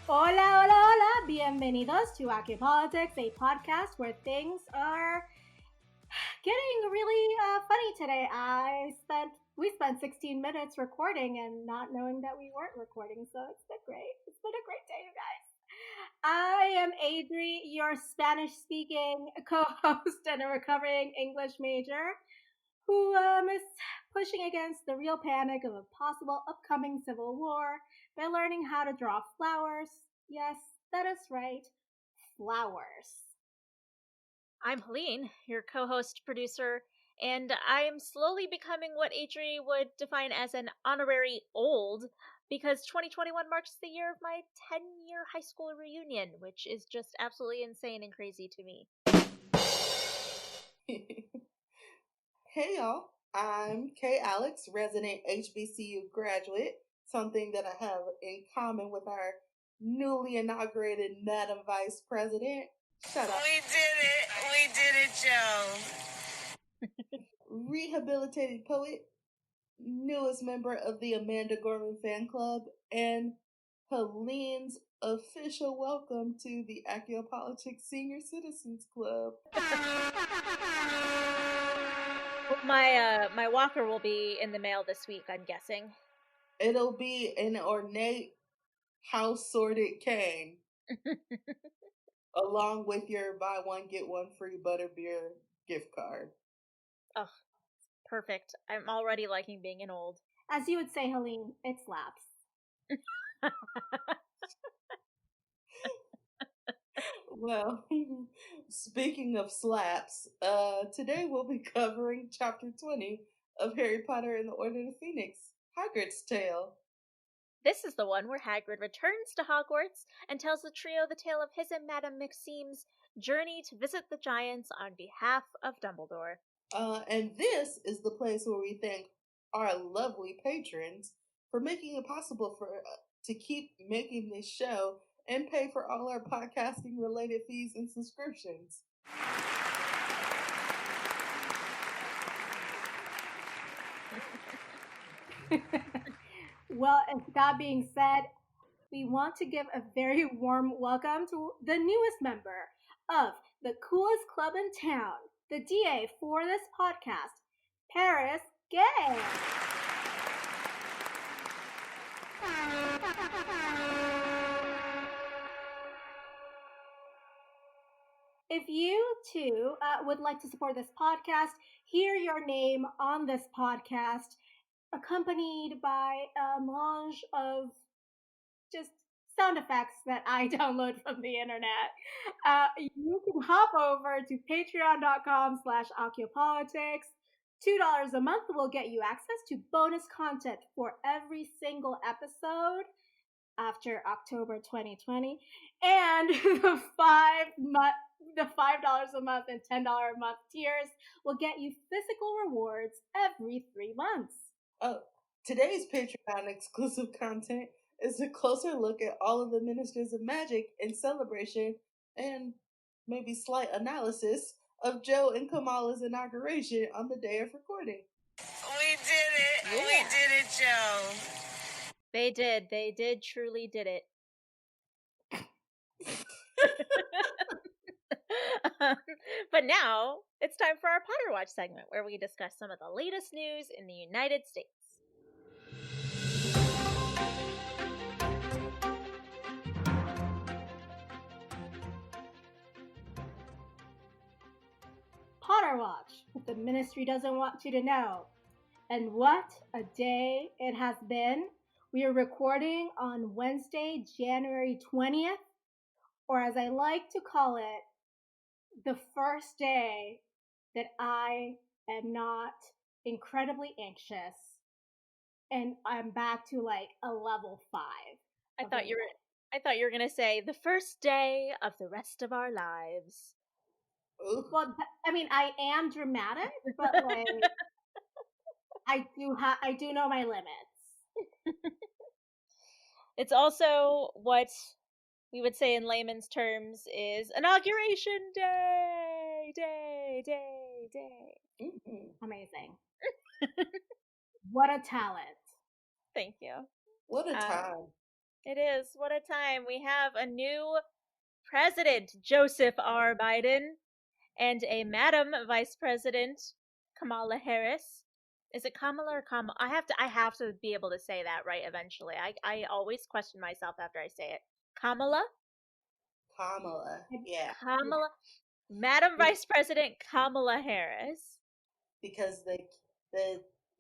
Hola, hola, hola. Bienvenidos to Politics, a podcast where things are getting really funny today. We spent 16 minutes recording and not knowing that we weren't recording, so it's been great. It's been a great day, you guys. I am Adri, your Spanish-speaking co-host and a recovering English major who is pushing against the real panic of a possible upcoming civil war by learning how to draw flowers. Yes, that is right, flowers. I'm Helene, your co-host producer, and I'm slowly becoming what Adri would define as an honorary old, because 2021 marks the year of my 10-year high school reunion, which is just absolutely insane and crazy to me. Hey y'all, I'm Kay Alex, resident HBCU graduate, something that I have in common with our newly inaugurated Madam Vice President. Shut up. We did it, Joe. Rehabilitated poet, newest member of the Amanda Gorman fan club, and Helene's official welcome to the Archaeopolitics Senior Citizens Club. My walker will be in the mail this week, I'm guessing. It'll be an ornate house sorted cane. Along with your buy one get one free butterbeer gift card. Oh, perfect. I'm already liking being an old. As you would say, Helene, it slaps. Well, speaking of slaps, today we'll be covering chapter 20 of Harry Potter and the Order of the Phoenix, Hagrid's Tale. This is the one where Hagrid returns to Hogwarts and tells the trio the tale of his and Madame Maxime's journey to visit the Giants on behalf of Dumbledore. And this is the place where we thank our lovely patrons for making it possible for to keep making this show and pay for all our podcasting related fees and subscriptions. Well, that being said, we want to give a very warm welcome to the newest member of the coolest club in town, the DA for this podcast, Paris Gay. If you too would like to support this podcast, hear your name on this podcast, accompanied by a melange of just sound effects that I download from the internet, you can hop over to patreon.com/Archaeopolitics. $2 a month will get you access to bonus content for every single episode after October 2020, and the $5 a month and $10 a month tiers will get you physical rewards every 3 months. Today's Patreon exclusive content is a closer look at all of the Ministers of Magic in celebration and maybe slight analysis of Joe and Kamala's inauguration on the day of recording. We did it. Yeah. We did it, Joe. They did truly did it. But now it's time for our Potter Watch segment, where we discuss some of the latest news in the United States. Potter Watch, what the ministry doesn't want you to know. And what a day it has been. We are recording on Wednesday, January 20th, or as I like to call it, the first day that I am not incredibly anxious and I'm back to like a level 5. I thought you were going to say the first day of the rest of our lives. Well, I mean, I am dramatic, but like I do know my limits. It's also what we would say in layman's terms is inauguration day. Mm-hmm. Amazing. What a talent. Thank you. What a time. It is. What a time. We have a new president, Joseph R. Biden, and a Madam Vice President, Kamala Harris. Is it Kamala or Kamala? I have to be able to say that right eventually. I always question myself after I say it. Kamala? Kamala. Yeah. Kamala. Madam Be- Vice President Kamala Harris. Because the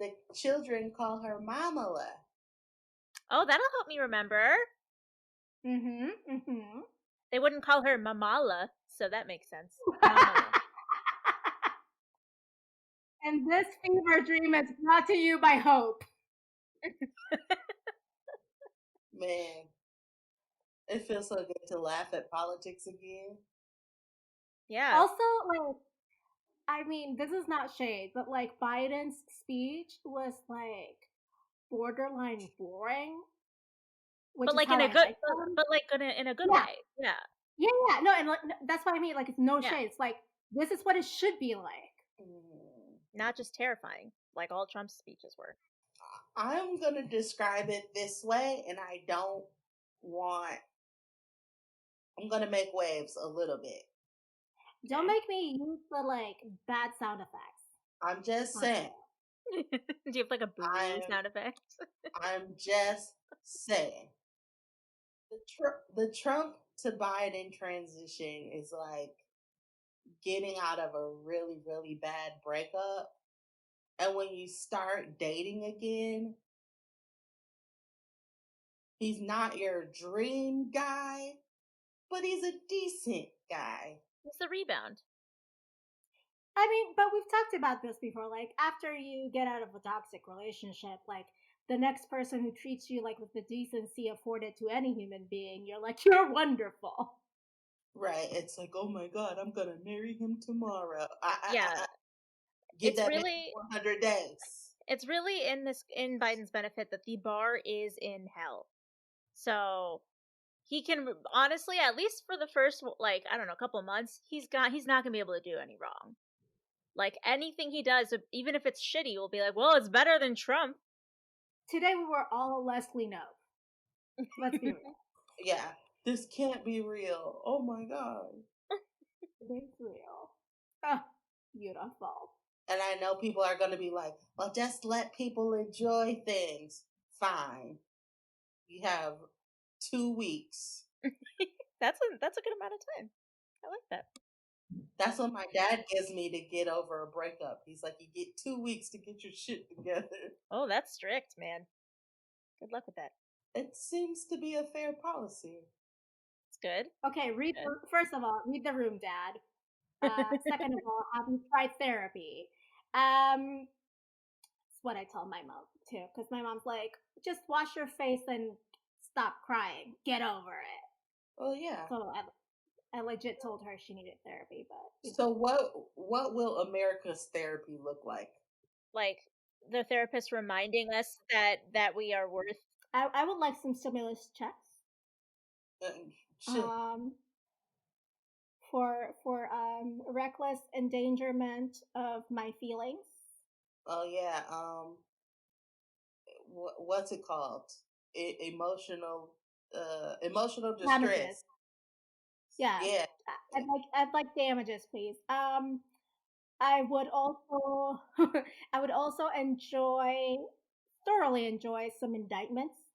the children call her Mamala. Oh, that'll help me remember. Mm-hmm. They wouldn't call her Mamala, so that makes sense. Mamala. And this fever dream is brought to you by Hope. Man, it feels so good to laugh at politics again. Yeah. Also, like, I mean, this is not shade, but like Biden's speech was like borderline boring, which But is like how in a I good, like them. but like in a good Yeah. way. Yeah. Yeah, no, and like, that's what I mean. Like, it's no Yeah. shade. It's like this is what it should be like. Not just terrifying, like all Trump's speeches were. I'm gonna describe it this way, and I don't want. I'm gonna make waves a little bit. Don't make me use the like bad sound effects. I'm just saying. Do you have like a boo sound effect? I'm just saying. The Trump to Biden transition is like getting out of a really, really bad breakup. And when you start dating again, he's not your dream guy, but he's a decent guy. It's the rebound. I mean, but we've talked about this before. Like, after you get out of a toxic relationship, like, the next person who treats you like with the decency afforded to any human being, you're like, you're wonderful. Right. It's like, oh my God, I'm going to marry him tomorrow. Yeah. Give It's that really 100 days. It's really in Biden's benefit that the bar is in hell. So he can honestly, at least for the first like I don't know, couple months, he's not gonna be able to do any wrong. Like anything he does, even if it's shitty, will be like, well, it's better than Trump. Today we were all Leslie Knope. Let's be real. Yeah, this can't be real. Oh my God. It's real. Oh, beautiful. And I know people are going to be like, well, just let people enjoy things. Fine. You have 2 weeks. That's a good amount of time. I like that. That's what my dad gives me to get over a breakup. He's like, you get 2 weeks to get your shit together. Oh, that's strict, man. Good luck with that. It seems to be a fair policy. It's good. Okay, first of all, read the room, Dad. Second of all, have you tried therapy? It's what I tell my mom too, because my mom's like, just wash your face and stop crying. Get over it. Oh yeah. So I legit told her she needed therapy, but so what will America's therapy look like? Like the therapist reminding us that we are worth. I would like some stimulus checks. For reckless endangerment of my feelings. Oh yeah. What's it called? Emotional distress. Damages. Yeah. I'd like damages, please. I would also thoroughly enjoy some indictments.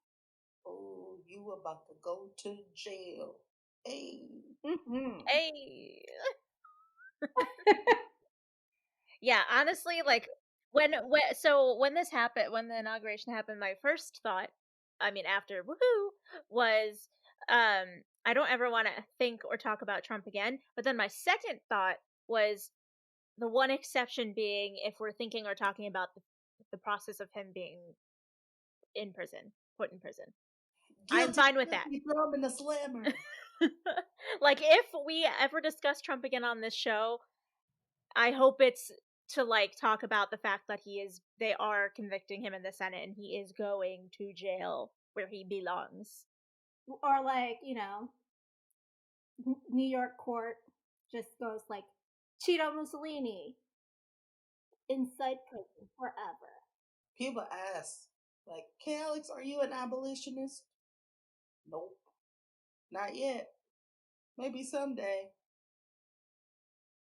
Oh, you about to go to jail. Hey. Mm-hmm. Hey. Yeah, honestly, like when this happened, when the inauguration happened, my first thought, I mean, after woohoo, was I don't ever want to think or talk about Trump again. But then my second thought was the one exception being if we're thinking or talking about the process of him being in prison, put in prison. Guilty, I'm fine with that. Throw him in the slammer. Like if we ever discuss Trump again on this show, I hope it's to like talk about the fact that they are convicting him in the Senate and he is going to jail where he belongs. Or like, New York court just goes like, Cheeto Mussolini inside prison forever. People ask, like, Calix, are you an abolitionist? Nope, not yet. Maybe someday,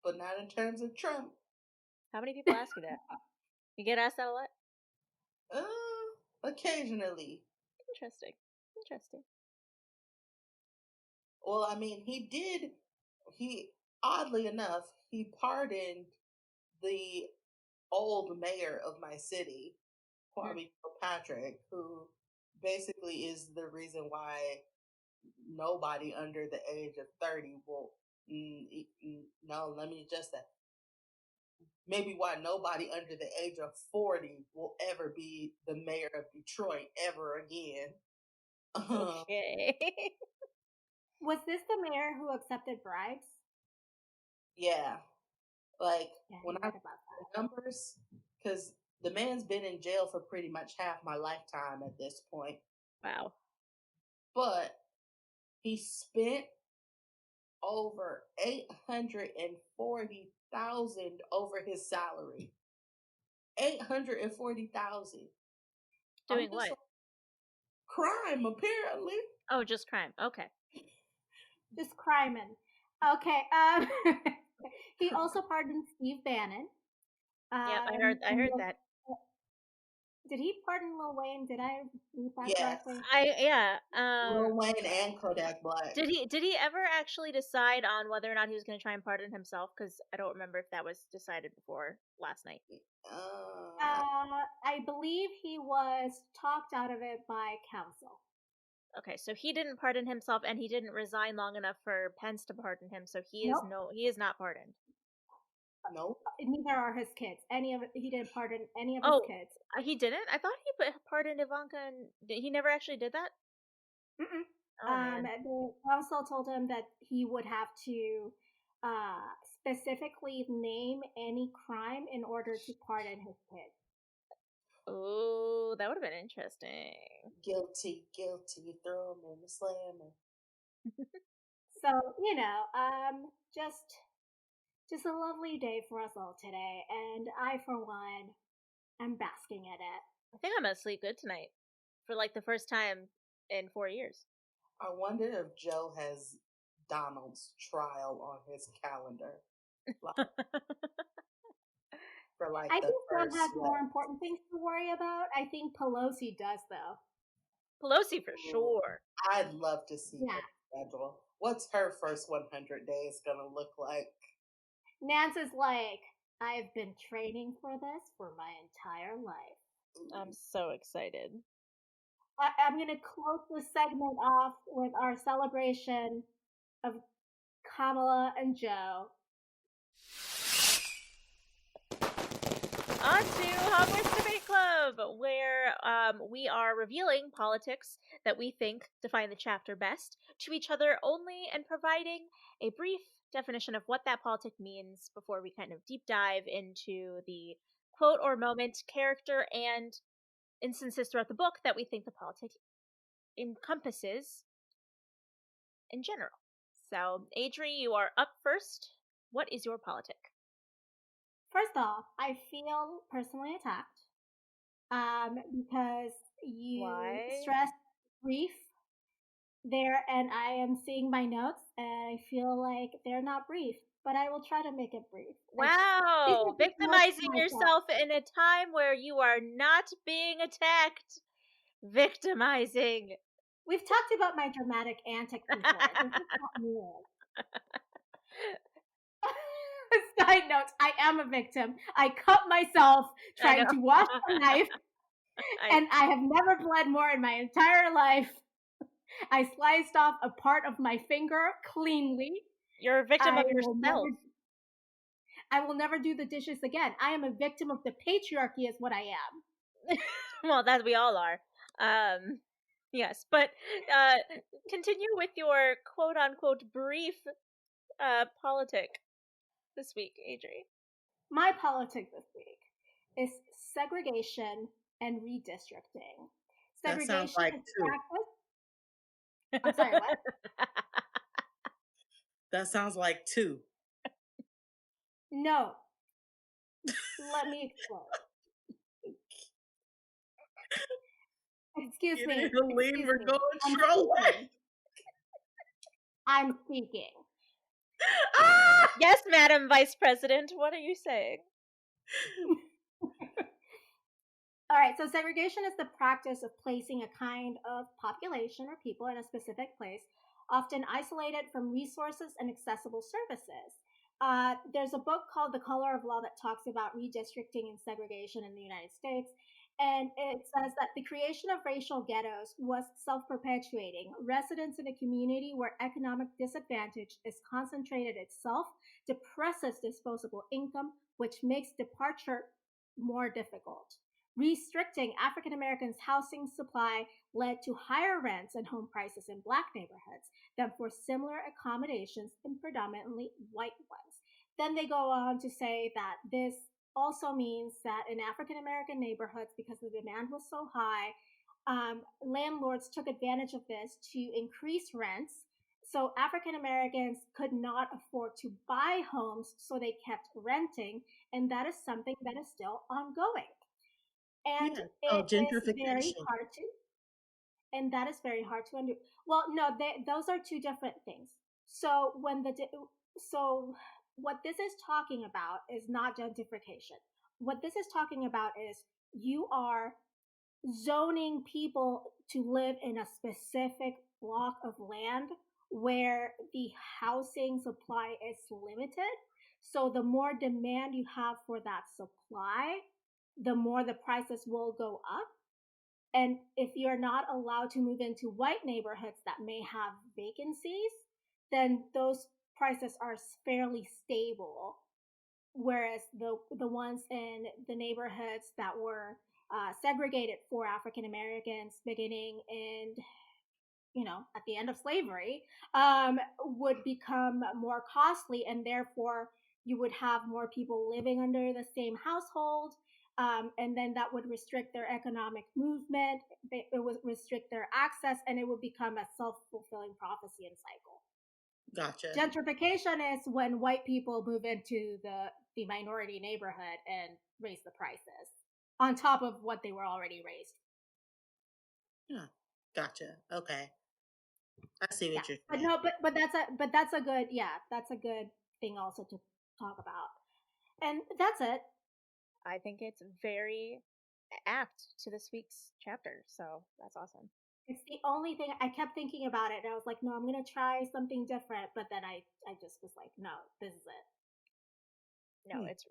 but not in terms of Trump. How many people ask you that? You get asked that a lot? Occasionally. Interesting. Interesting. Well, I mean, oddly enough, he pardoned the old mayor of my city, Kwame Kilpatrick, who basically is the reason why nobody under the age of 30 will. No, let me adjust that. Maybe why nobody under the age of 40 will ever be the mayor of Detroit ever again. Okay. Was this the mayor who accepted bribes? Yeah. Like, Yeah, when I I read about the numbers, because the man's been in jail for pretty much half my lifetime at this point, Wow. but he spent over 840,000 over his salary. 840,000. I'm Doing just what? like, crime apparently. Oh, just crime. Okay. that. Just criming. Okay. He also pardoned Steve Bannon. Yep, I And heard that. did he pardon Lil Wayne? Did I read that Yes. correctly? Lil Wayne and Kodak Black. Did he ever actually decide on whether or not he was going to try and pardon himself? Because I don't remember if that was decided before last night. I believe he was talked out of it by counsel. Okay, so he didn't pardon himself, and he didn't resign long enough for Pence to pardon him. So he is not pardoned. Nope. Neither are his kids. He didn't pardon any of his Oh, kids. he didn't. I thought he pardoned Ivanka, and he never actually did that. Mm-mm. Oh man. The council told him that he would have to specifically name any crime in order to pardon his kids. Oh, that would have been interesting. Guilty. Throw him in the slammer. So just a lovely day for us all today, and I, for one, am basking in it. I think I'm gonna sleep good tonight for like the first time in 4 years. I wonder if Joe has Donald's trial on his calendar. For like I the think Joe first has more important things to worry about. I think Pelosi does, though. Pelosi for sure. I'd love to see Yeah. her schedule. What's her first 100 days gonna look like? Nance is like, I've been training for this for my entire life. I'm so excited. I'm going to close this segment off with our celebration of Kamala and Joe. On to Hogwarts Debate Club, where we are revealing politics that we think define the chapter best to each other only, and providing a brief definition of what that politic means before we kind of deep dive into the quote or moment, character, and instances throughout the book that we think the politic encompasses in general. So, Adri, you are up first. What is your politic? First off, I feel personally attacked because you stressed brief there, and I am seeing my notes, and I feel like they're not brief, but I will try to make it brief. Wow! Victimizing yourself in a time where you are not being attacked. Victimizing. We've talked about my dramatic antics before. This is not new. Side note, I am a victim. I cut myself trying to wash a knife, and I have never bled more in my entire life. I sliced off a part of my finger cleanly. You're a victim of yourself. I will never do the dishes again. I am a victim of the patriarchy is what I am. Well, that we all are. Yes, but continue with your quote-unquote brief politic this week, Adri. My politic this week is segregation and redistricting. Segregation that sounds like is two. practice. I'm sorry, what? That sounds like two. No. Let me explain. It's Excuse me. Helene, Excuse we're me. going I'm troll. speaking. I'm speaking. Ah! Yes, Madam Vice President, what are you saying? All right, so segregation is the practice of placing a kind of population or people in a specific place, often isolated from resources and accessible services. There's a book called The Color of Law that talks about redistricting and segregation in the United States. And it says that the creation of racial ghettos was self perpetuating. Residents in a community where economic disadvantage is concentrated itself depresses disposable income, which makes departure more difficult. Restricting African Americans' housing supply led to higher rents and home prices in Black neighborhoods than for similar accommodations in predominantly white ones. Then they go on to say that this also means that in African American neighborhoods, because the demand was so high, landlords took advantage of this to increase rents. So African Americans could not afford to buy homes, so they kept renting, and that is something that is still ongoing. And Yeah. Oh, it is very gentrification. hard to, and that is very hard to undo. Well, no, those are two different things. So so what this is talking about is not gentrification. What this is talking about is you are zoning people to live in a specific block of land where the housing supply is limited. So the more demand you have for that supply, the more the prices will go up. And if you're not allowed to move into white neighborhoods that may have vacancies, then those prices are fairly stable. Whereas the ones in the neighborhoods that were segregated for African Americans beginning in, at the end of slavery, would become more costly, and therefore you would have more people living under the same household. And then that would restrict their economic movement. It would restrict their access, and it would become a self-fulfilling prophecy and cycle. Gotcha. Gentrification is when white people move into the minority neighborhood and raise the prices on top of what they were already raised. Yeah. Gotcha. Okay. I see Yeah, what you're but saying. no, but that's a good, yeah, that's a good thing also to talk about. And that's it. I think it's very apt to this week's chapter, so that's awesome. It's the only thing I kept thinking about it, and I was like, no, I'm gonna try something different. But then I just was like, no, this is it. No, Hmm. it's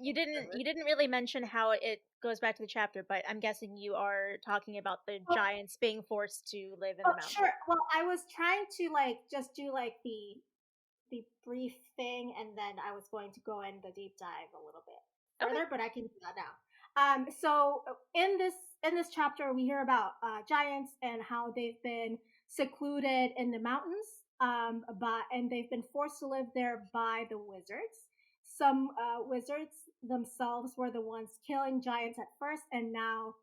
you didn't really mention how it goes back to the chapter, but I'm guessing you are talking about the Oh, giants being forced to live in oh, the mountains. sure. Well, I was trying to just do the brief thing, and then I was going to go in the deep dive a little bit Okay. further, but I can do that now. So in this chapter, we hear about giants and how they've been secluded in the mountains, and they've been forced to live there by the wizards. Some wizards themselves were the ones killing giants at first, and now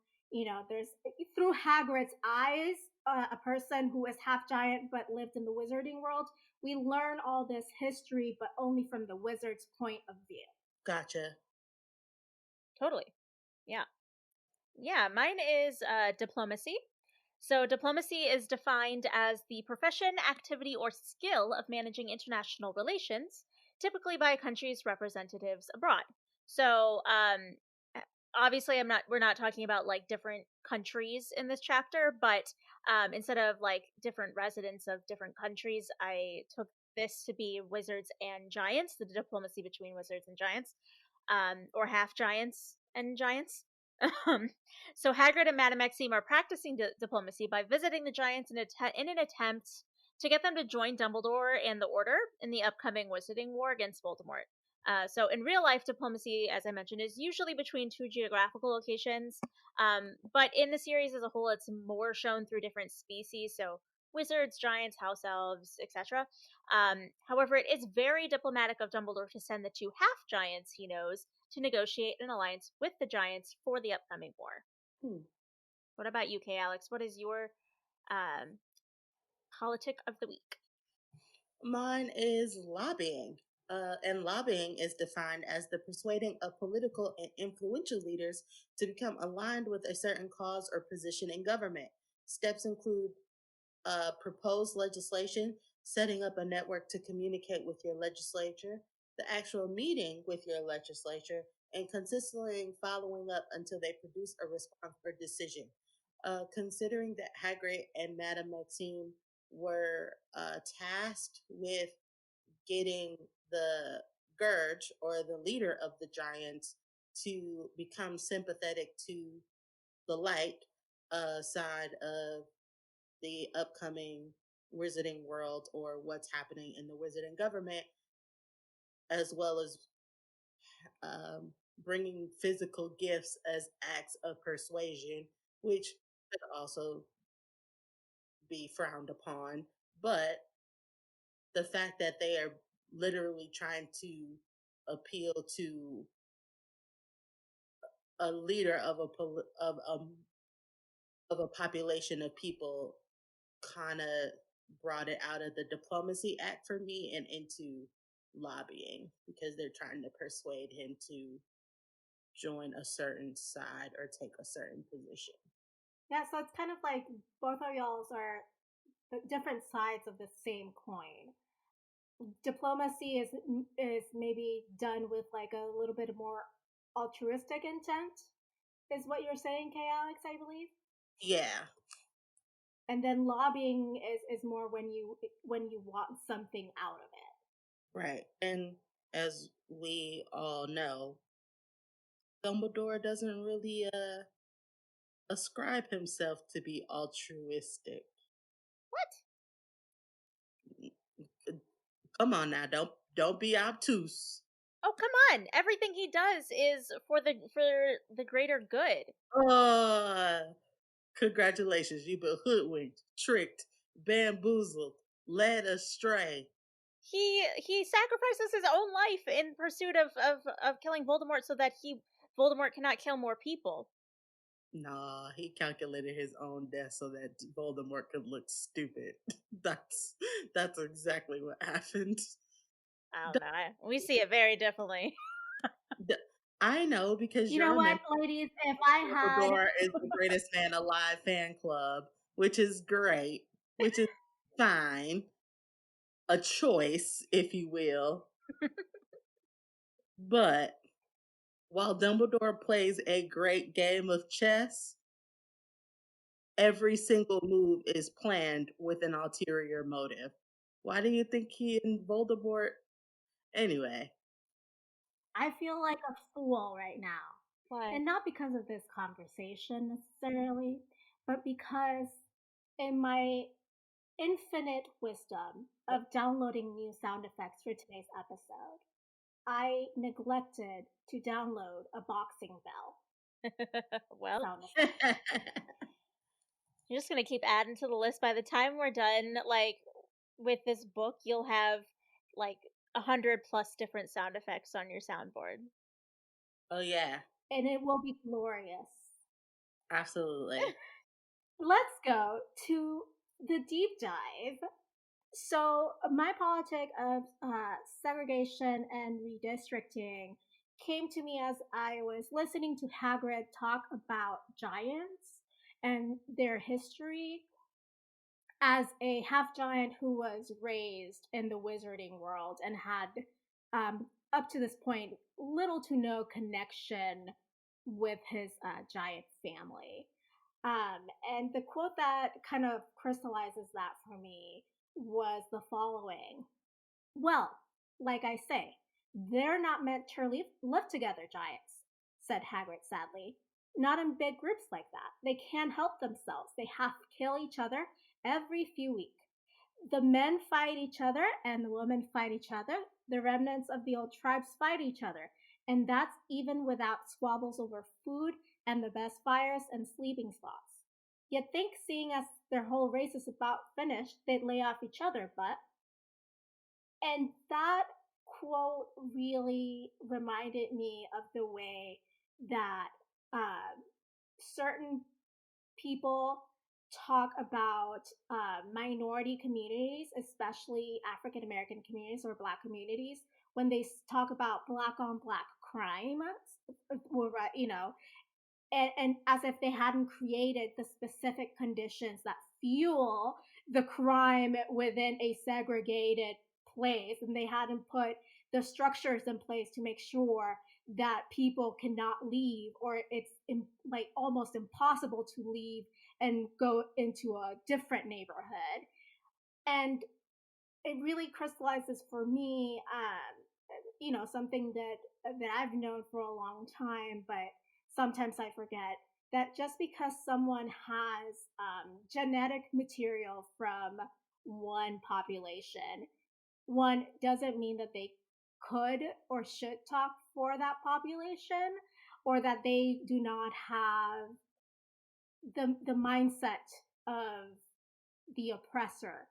there's through Hagrid's eyes, a person who is half giant but lived in the wizarding world. We learn all this history, but only from the wizard's point of view. Gotcha. Totally. Yeah. Yeah, mine is diplomacy. So, diplomacy is defined as the profession, activity, or skill of managing international relations, typically by a country's representatives abroad. So, uh, obviously, we're not talking about like different countries in this chapter, but instead of like different residents of different countries, I took this to be wizards and giants, the diplomacy between wizards and giants, or half giants and giants. Um, so Hagrid and Madame Maxime are practicing diplomacy by visiting the giants in an attempt to get them to join Dumbledore and the Order in the upcoming Wizarding War against Voldemort. So in real life, diplomacy, as I mentioned, is usually between two geographical locations, but in the series as a whole, it's more shown through different species. So wizards, giants, house elves, etc. However, it is very diplomatic of Dumbledore to send the two half giants he knows to negotiate an alliance with the giants for the upcoming war. Hmm. What about you, Kay Alex? What is your um, politic of the week? Mine is lobbying. And lobbying is defined as the persuading of political and influential leaders to become aligned with a certain cause or position in government. Steps include proposed legislation, setting up a network to communicate with your legislature, the actual meeting with your legislature, and consistently following up until they produce a response or decision. Considering that Hagrid and Madame Maxime were tasked with getting the Gurge or the leader of the giants to become sympathetic to the light side of the upcoming wizarding world or what's happening in the wizarding government, as well as um, bringing physical gifts as acts of persuasion, which could also be frowned upon. But the fact that they are literally trying to appeal to a leader of a population of people kind of brought it out of the diplomacy act for me and into lobbying because they're trying to persuade him to join a certain side or take a certain position. Yeah, so it's kind of like both of y'all's are the different sides of the same coin. Diplomacy is maybe done with like a little bit more altruistic intent, is what you're saying, K Alex, I believe. Yeah. And then lobbying is more when you want something out of it. Right. And as we all know, Dumbledore doesn't really ascribe himself to be altruistic. What? Come on now, don't be obtuse. Oh, come on. Everything he does is for the greater good. Congratulations, you've been hoodwinked, tricked, bamboozled, led astray. He sacrifices his own life in pursuit of killing Voldemort so that Voldemort cannot kill more people. Nah, he calculated his own death so that Voldemort could look stupid. that's that's exactly what happened. I don't know. We see it very differently. I know because You you're know a what, member ladies? If I of had Dumbledore is the greatest man alive fan club, which is great, which is fine, a choice, if you will. But while Dumbledore plays a great game of chess, every single move is planned with an ulterior motive. Why do you think he and Voldemort? Anyway, I feel like a fool right now. Why? And not because of this conversation necessarily, but because in my infinite wisdom of downloading new sound effects for today's episode, I neglected to download a boxing bell Well, sound effect. you're just gonna keep adding to the list. By the time we're done, like with this book, you'll have like 100+ different sound effects on your soundboard. oh yeah, And it will be glorious. absolutely. Let's go to the deep dive. So, my politic of segregation and redistricting came to me as I was listening to Hagrid talk about giants and their history as a half giant who was raised in the wizarding world and had, up to this point, little to no connection with his giant family. And the quote that kind of crystallizes that for me was the following. Well, like I say, they're not meant to live together, giants, said Hagrid sadly. Not in big groups like that. They can't help themselves. They have to kill each other every few weeks. The men fight each other and the women fight each other. The remnants of the old tribes fight each other. And that's even without squabbles over food and the best fires and sleeping spots. You'd think, seeing as their whole race is about finished, they'd lay off each other, but. And that quote really reminded me of the way that certain people talk about minority communities, especially African American communities or Black communities, when they talk about Black on Black crime, or and as if they hadn't created the specific conditions that fuel the crime within a segregated place, and they hadn't put the structures in place to make sure that people cannot leave, or it's like almost impossible to leave and go into a different neighborhood. And it really crystallizes for me, something that I've known for a long time, but sometimes I forget that just because someone has genetic material from one population, one doesn't mean that they could or should talk for that population, or that they do not have the mindset of the oppressor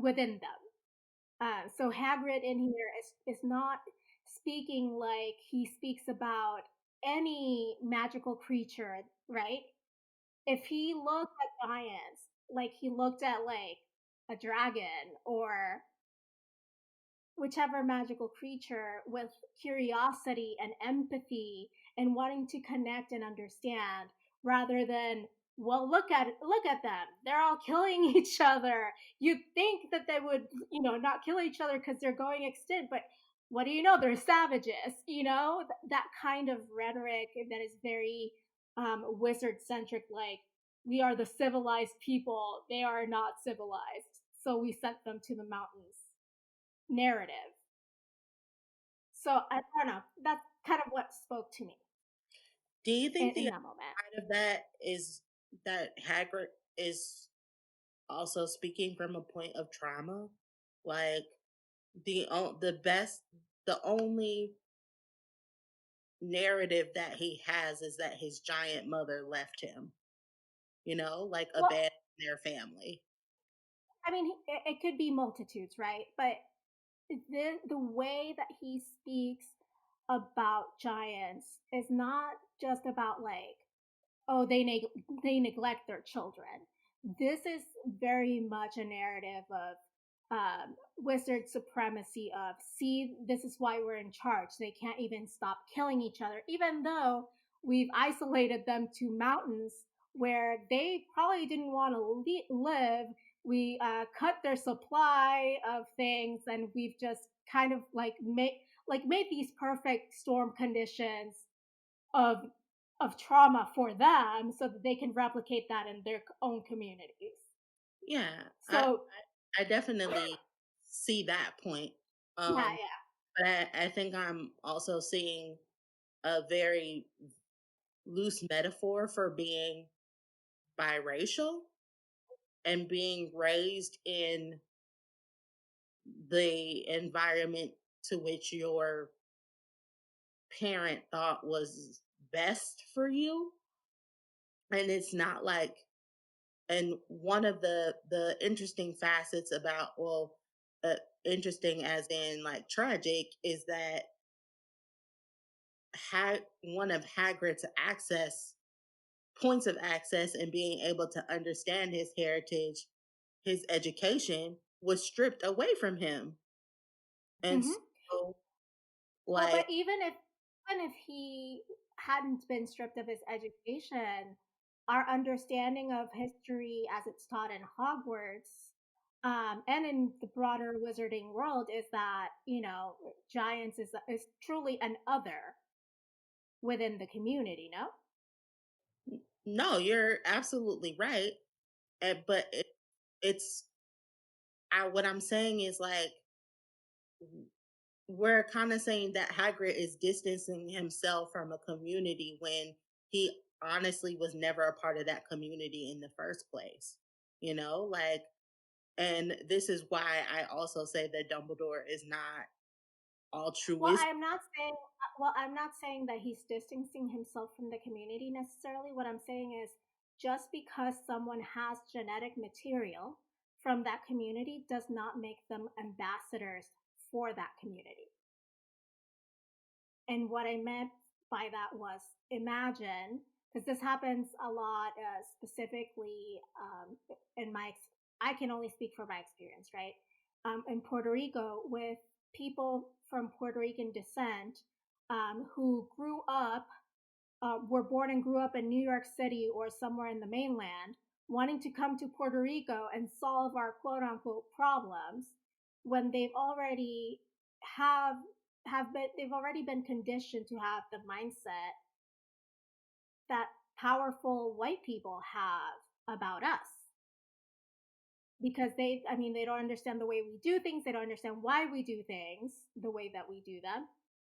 within them. So Hagrid in here is not speaking like he speaks about any magical creature, right? If he looked at giants, like he looked at like a dragon or whichever magical creature with curiosity and empathy and wanting to connect and understand, rather than, well, look at them, they're all killing each other. You'd think that they would, not kill each other because they're going extinct, but what do you know, they're savages. That kind of rhetoric that is very wizard centric, like we are the civilized people, they are not civilized, so we sent them to the mountains narrative. So I don't know. That's kind of what spoke to me Do you think in the that moment. side of that is that Hagrid is also speaking from a point of trauma? Like the only narrative that he has is that his giant mother left him, like Well, abandoned their family. I mean, it could be multitudes, right? But the way that he speaks about giants is not just about like, oh, they neglect their children. This is very much a narrative of wizard supremacy. Of, see, this is why we're in charge. They can't even stop killing each other, even though we've isolated them to mountains where they probably didn't want to live. We cut their supply of things, and we've just kind of made these perfect storm conditions of trauma for them so that they can replicate that in their own communities. Yeah, So I definitely see that point. yeah, Um, but I think I'm also seeing a very loose metaphor for being biracial and being raised in the environment to which your parent thought was best for you. And it's not like, and one of the interesting facets about, interesting as in like tragic, is that one of Hagrid's points of access and being able to understand his heritage, his education, was stripped away from him. yeah. And so, Well, but like, even if he hadn't been stripped of his education, our understanding of history as it's taught in Hogwarts, and in the broader wizarding world, is that giants is truly an other within the community. No. no, you're absolutely right. But it's, what I'm saying is like, we're kind of saying that Hagrid is distancing himself from a community when he honestly was never a part of that community in the first place. Like, and this is why I also say that Dumbledore is not Well, altruistic. I'm not saying that he's distancing himself from the community necessarily. What I'm saying is, just because someone has genetic material from that community does not make them ambassadors for that community. And what I meant by that was, imagine because this happens a lot, specifically in I can only speak for my experience, right? In Puerto Rico, with people from Puerto Rican descent who were born and grew up in New York City or somewhere in the mainland, wanting to come to Puerto Rico and solve our quote unquote problems when have they've already been conditioned to have the mindset that powerful white people have about us, because they don't understand the way we do things, they don't understand why we do things the way that we do them.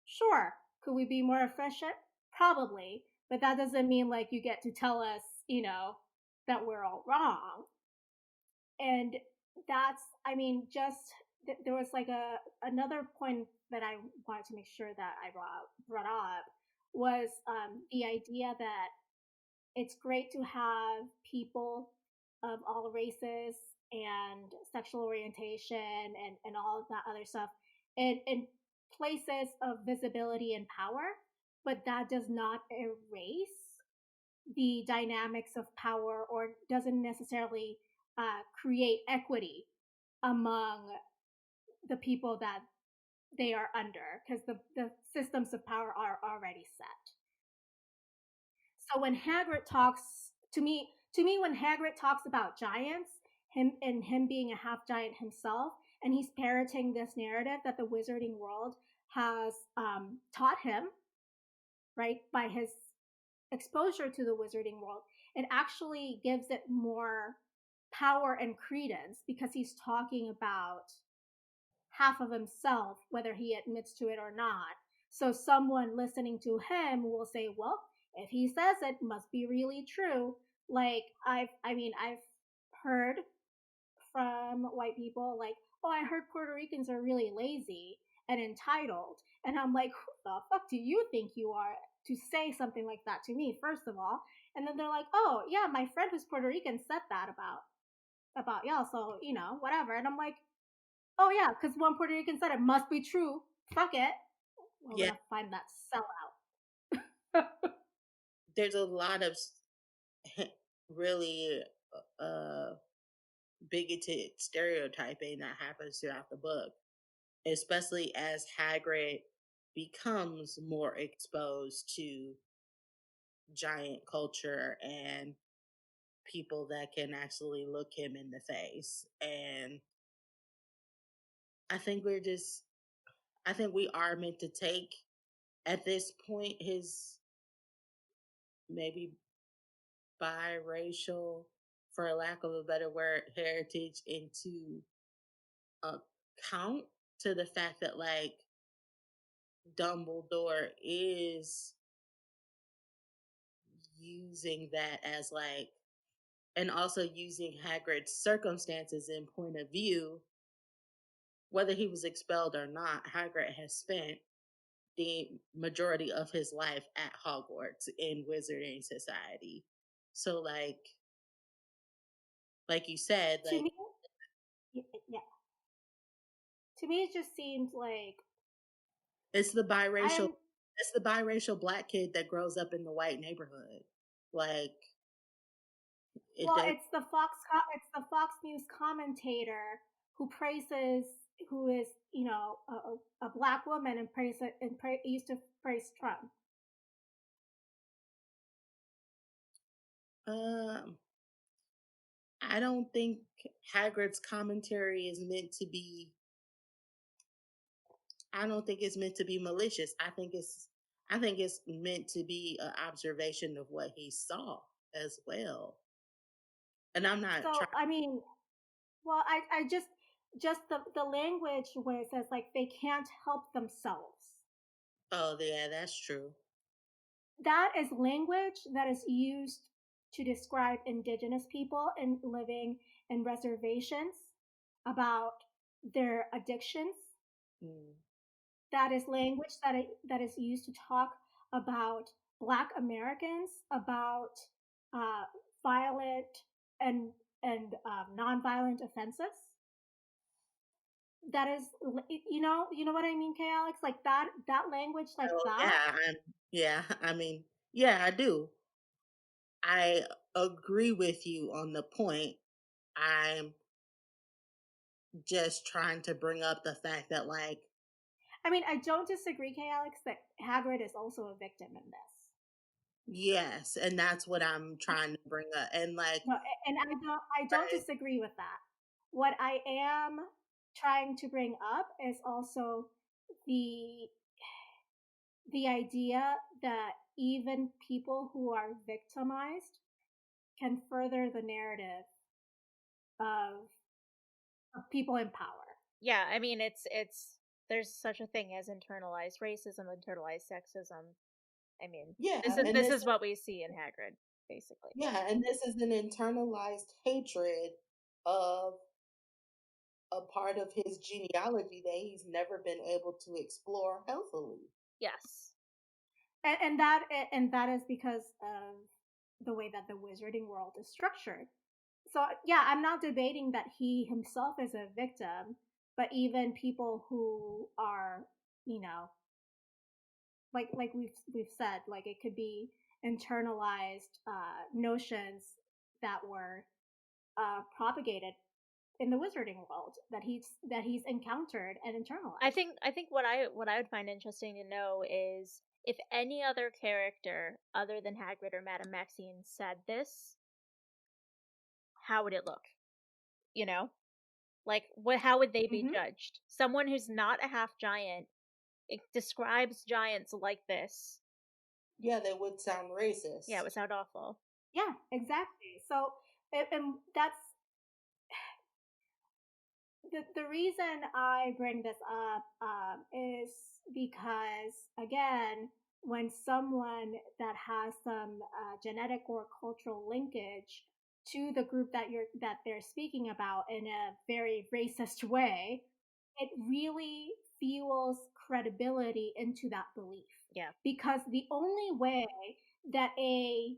Sure, could we be more efficient? Probably, but that doesn't mean like you get to tell us, that we're all wrong. And that's, just there was like another point that I wanted to make sure that I brought up was the idea that it's great to have people of all races and sexual orientation and all of that other stuff in places of visibility and power, but that does not erase the dynamics of power or doesn't necessarily create equity among the people that they are under, because the systems of power are already set. So when Hagrid talks when Hagrid talks about giants, him being a half giant himself, and he's parroting this narrative that the wizarding world has taught him, right, by his exposure to the wizarding world, it actually gives it more power and credence because he's talking about half of himself, whether he admits to it or not. So someone listening to him will say, well, if he says it, must be really true. Like I've heard from white people like, oh, I heard Puerto Ricans are really lazy and entitled. And I'm like, who the fuck do you think you are to say something like that to me, first of all? And then they're like, oh yeah, my friend who's Puerto Rican said that about y'all, so whatever. And I'm like, oh yeah, because one Puerto Rican said it must be true. Fuck it. We're Yeah, gonna find that sellout. there's a lot of really uh bigoted stereotyping that happens throughout the book, especially as Hagrid becomes more exposed to giant culture and people that can actually look him in the face. And I think I think we are meant to take at this point his maybe biracial, for lack of a better word, heritage into account, to the fact that like Dumbledore is using that as like, and also using Hagrid's circumstances in point of view. Whether he was expelled or not, Hagrid has spent the majority of his life at Hogwarts in Wizarding Society. So like you said, To like me, yeah. To me, it just seems like it's the biracial I'm it's the biracial black kid that grows up in the white neighborhood. Like it well, does. it's the Fox News commentator who is a black woman and used to praise Trump. Um, I don't think Hagrid's commentary is meant to be. I don't think it's meant to be malicious. I think it's meant to be an observation of what he saw as well. And I'm not So trying. well, I just the language where it says like they can't help themselves. Oh, yeah, that's true. That is language that is used to describe indigenous people and living in reservations about their addictions. Mm. That is language that is used to talk about Black Americans, about uh, violent and nonviolent offenses. That is, you know what I mean, K. Alex, like that language like Oh, that. yeah, yeah. I mean, yeah, I do. I agree with you on the point. I'm just trying to bring up the fact that, like, I mean, I don't disagree, K. Alex, that Hagrid is also a victim in this. yes, and that's what I'm trying to bring up. And like, No, and I don't disagree with that. What I am trying to bring up is also the the idea that even people who are victimized can further the narrative of, of people in power. Yeah, I mean it's there's such a thing as internalized racism, internalized sexism. I mean, yeah, and this is what we see in Hagrid, basically. and this is an internalized hatred of a part of his genealogy that he's never been able to explore healthily. Yes. And that is because of the way that the wizarding world is structured. So yeah, I'm not debating that he himself is a victim, but even people who are, you know, like we've said, like it could be internalized notions that were propagated in the wizarding world that he's encountered and internalized. I think what I would find interesting to know is if any other character other than Hagrid or Madame Maxine said this, how would it look? You know? Like how would they be Mm-hmm. judged? Someone who's not a half giant, it describes giants like this. Yeah, they would sound racist. Yeah, it would sound awful. Yeah, exactly. So, and that's the reason I bring this up is because, again, when someone that has some genetic or cultural linkage to the group that they're speaking about in a very racist way, it really fuels credibility into that belief. Yeah. Because the only way that a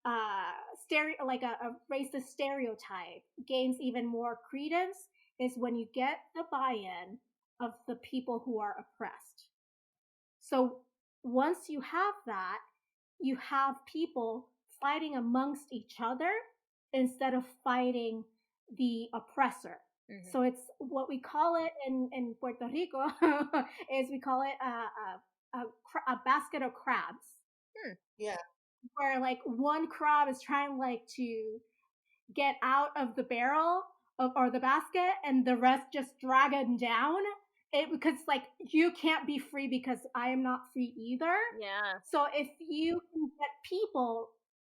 a racist stereotype gains even more credence is when you get the buy-in of the people who are oppressed. So once you have that, you have people fighting amongst each other instead of fighting the oppressor. Mm-hmm. So it's what we call it in Puerto Rico is we call it a basket of crabs. Yeah. Where like one crab is trying like to get out of the barrel or the basket and the rest just drag it down it because like you can't be free because I am not free either. Yeah. So if you can get people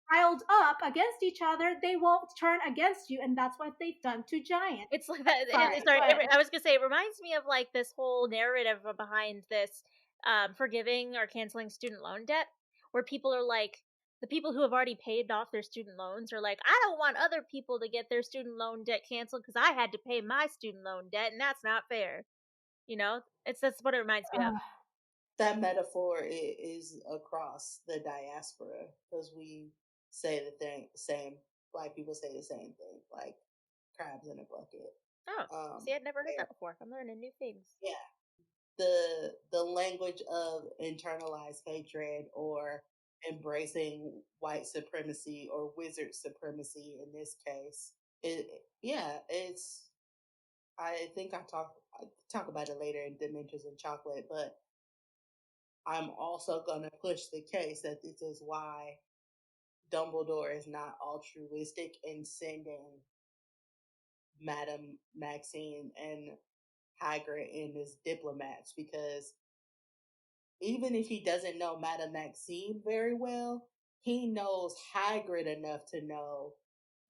piled up against each other, they won't turn against you, and that's what they've done to giants. It's like that. Sorry, Sorry, go ahead. I was gonna say it reminds me of like this whole narrative behind this forgiving or canceling student loan debt, where people are like, the people who have already paid off their student loans are like, I don't want other people to get their student loan debt canceled because I had to pay my student loan debt, and that's not fair. You know, that's what it reminds me of. That metaphor is across the diaspora because we say the same. Black people say the same thing, like crabs in a bucket. Oh, see, I'd never heard that before. I'm learning new things. Yeah, the language of internalized hatred or embracing white supremacy or wizard supremacy in this case. It's. I think I talk about it later in Dimensions in Chocolate, but I'm also going to push the case that this is why Dumbledore is not altruistic in sending Madame Maxine and Hagrid in as diplomats, because even if he doesn't know Madame Maxine very well, he knows Hagrid enough to know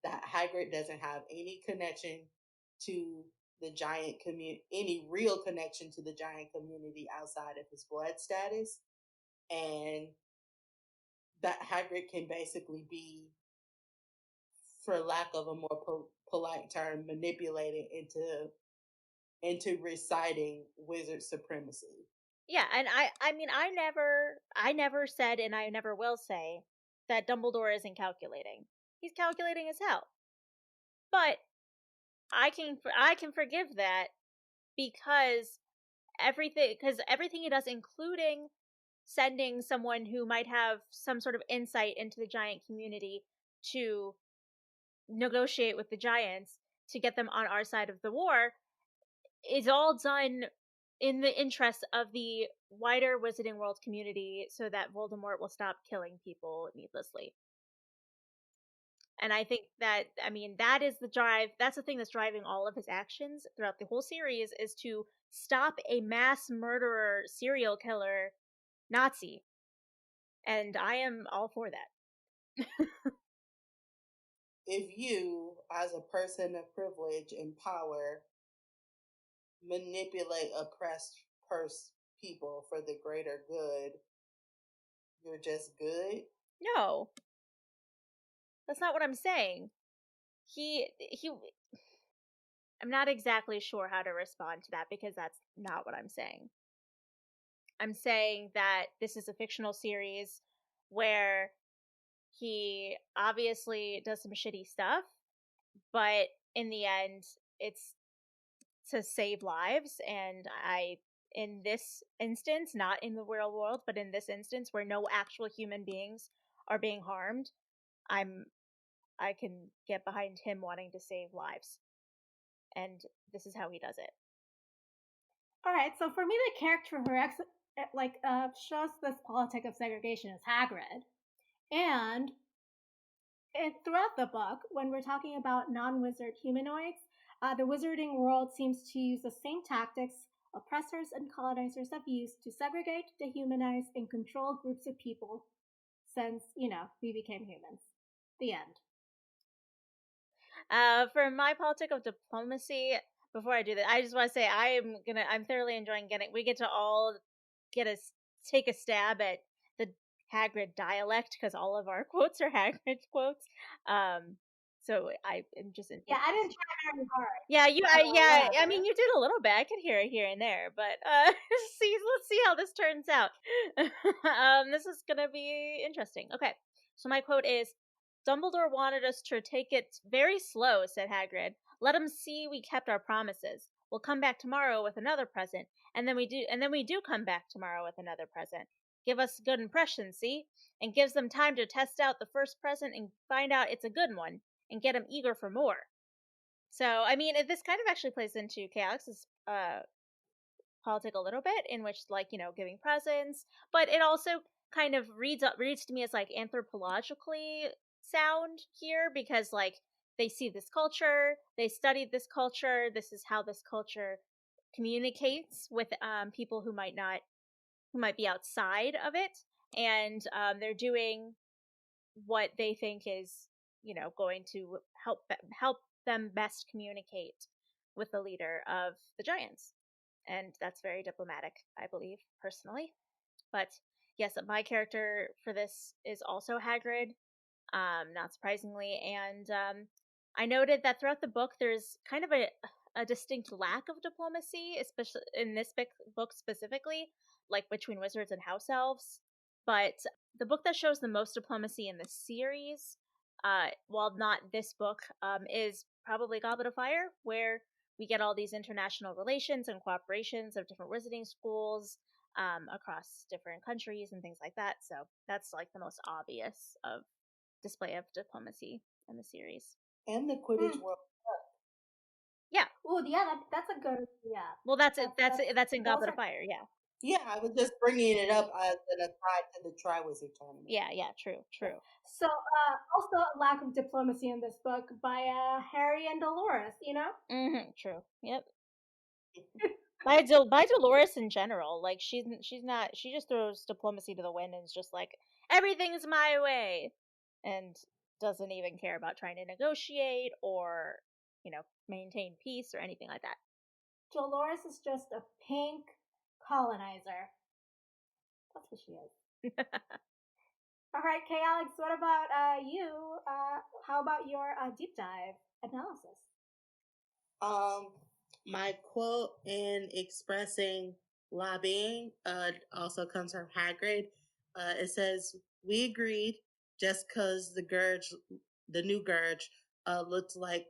that Hagrid doesn't have any connection to the giant community, any real connection to the giant community outside of his blood status, and that Hagrid can basically be, for lack of a more polite term, manipulated into reciting wizard supremacy. Yeah, and I mean I never said and I never will say that Dumbledore isn't calculating. He's calculating as hell. But I can forgive that because everything he does, including sending someone who might have some sort of insight into the giant community to negotiate with the giants to get them on our side of the war is all done in the interest of the wider Wizarding World community so that Voldemort will stop killing people needlessly. And I think that, I mean, that is the drive, that's the thing that's driving all of his actions throughout the whole series, is to stop a mass murderer, serial killer, Nazi. And I am all for that. If you, as a person of privilege and power, manipulate oppressed people for the greater good, you're just good? No. That's not what I'm saying. He I'm not exactly sure how to respond to that because that's not what I'm saying. I'm saying that this is a fictional series where he obviously does some shitty stuff, but in the end, it's to save lives. And in this instance, not in the real world, but in this instance where no actual human beings are being harmed, I can get behind him wanting to save lives. And this is how he does it. All right, so for me, the character who shows this politic of segregation is Hagrid, and throughout the book, when we're talking about non-wizard humanoids, the wizarding world seems to use the same tactics oppressors and colonizers have used to segregate, dehumanize, and control groups of people since, we became humans. The end. For my politic of diplomacy, before I do that, I just want to say I'm thoroughly enjoying we get to all take a stab at the Hagrid dialect because all of our quotes are Hagrid quotes. So I am just yeah, I didn't try very hard. Yeah, I mean, you did a little bit. I could hear it here and there, but let's see how this turns out. This is gonna be interesting. Okay, so my quote is: "Dumbledore wanted us to take it very slow," said Hagrid. "Let him see we kept our promises. We'll come back tomorrow with another present, and then we do come back tomorrow with another present. Give us a good impression, see? And gives them time to test out the first present and find out it's a good one, and get them eager for more." So, I mean, this kind of actually plays into Chaos's politic a little bit, in which, giving presents, but it also kind of reads to me as anthropologically sound here because they see this culture, they studied this culture, this is how this culture communicates with people who might be outside of it, and they're doing what they think is going to help them best communicate with the leader of the giants. And that's very diplomatic, I believe, personally. But yes, my character for this is also Hagrid, not surprisingly. And I noted that throughout the book, there's kind of a distinct lack of diplomacy, especially in this book specifically, like between wizards and house elves. But the book that shows the most diplomacy in the series, while not this book, is probably Goblet of Fire, where we get all these international relations and cooperations of different wizarding schools across different countries and things like that. So that's the most obvious of display of diplomacy in the series. And the Quidditch World Cup. Yeah. Oh, yeah, that's a good, yeah. Well, that's in Goblet of Fire, yeah. Yeah, I was just bringing it up as an aside to the Triwizard Tournament. Yeah, true. So, also lack of diplomacy in this book by Harry and Dolores, Mm-hmm, true. Yep. by Dolores in general, she's not, she just throws diplomacy to the wind and is just like, everything's my way, and doesn't even care about trying to negotiate or maintain peace or anything like that. Dolores is just a pink colonizer. That's what she is. All right, Kay Alex, what about you? How about your deep dive analysis? My quote in expressing lobbying also comes from Hagrid. It says, "We agreed just because the new Gurge, looked like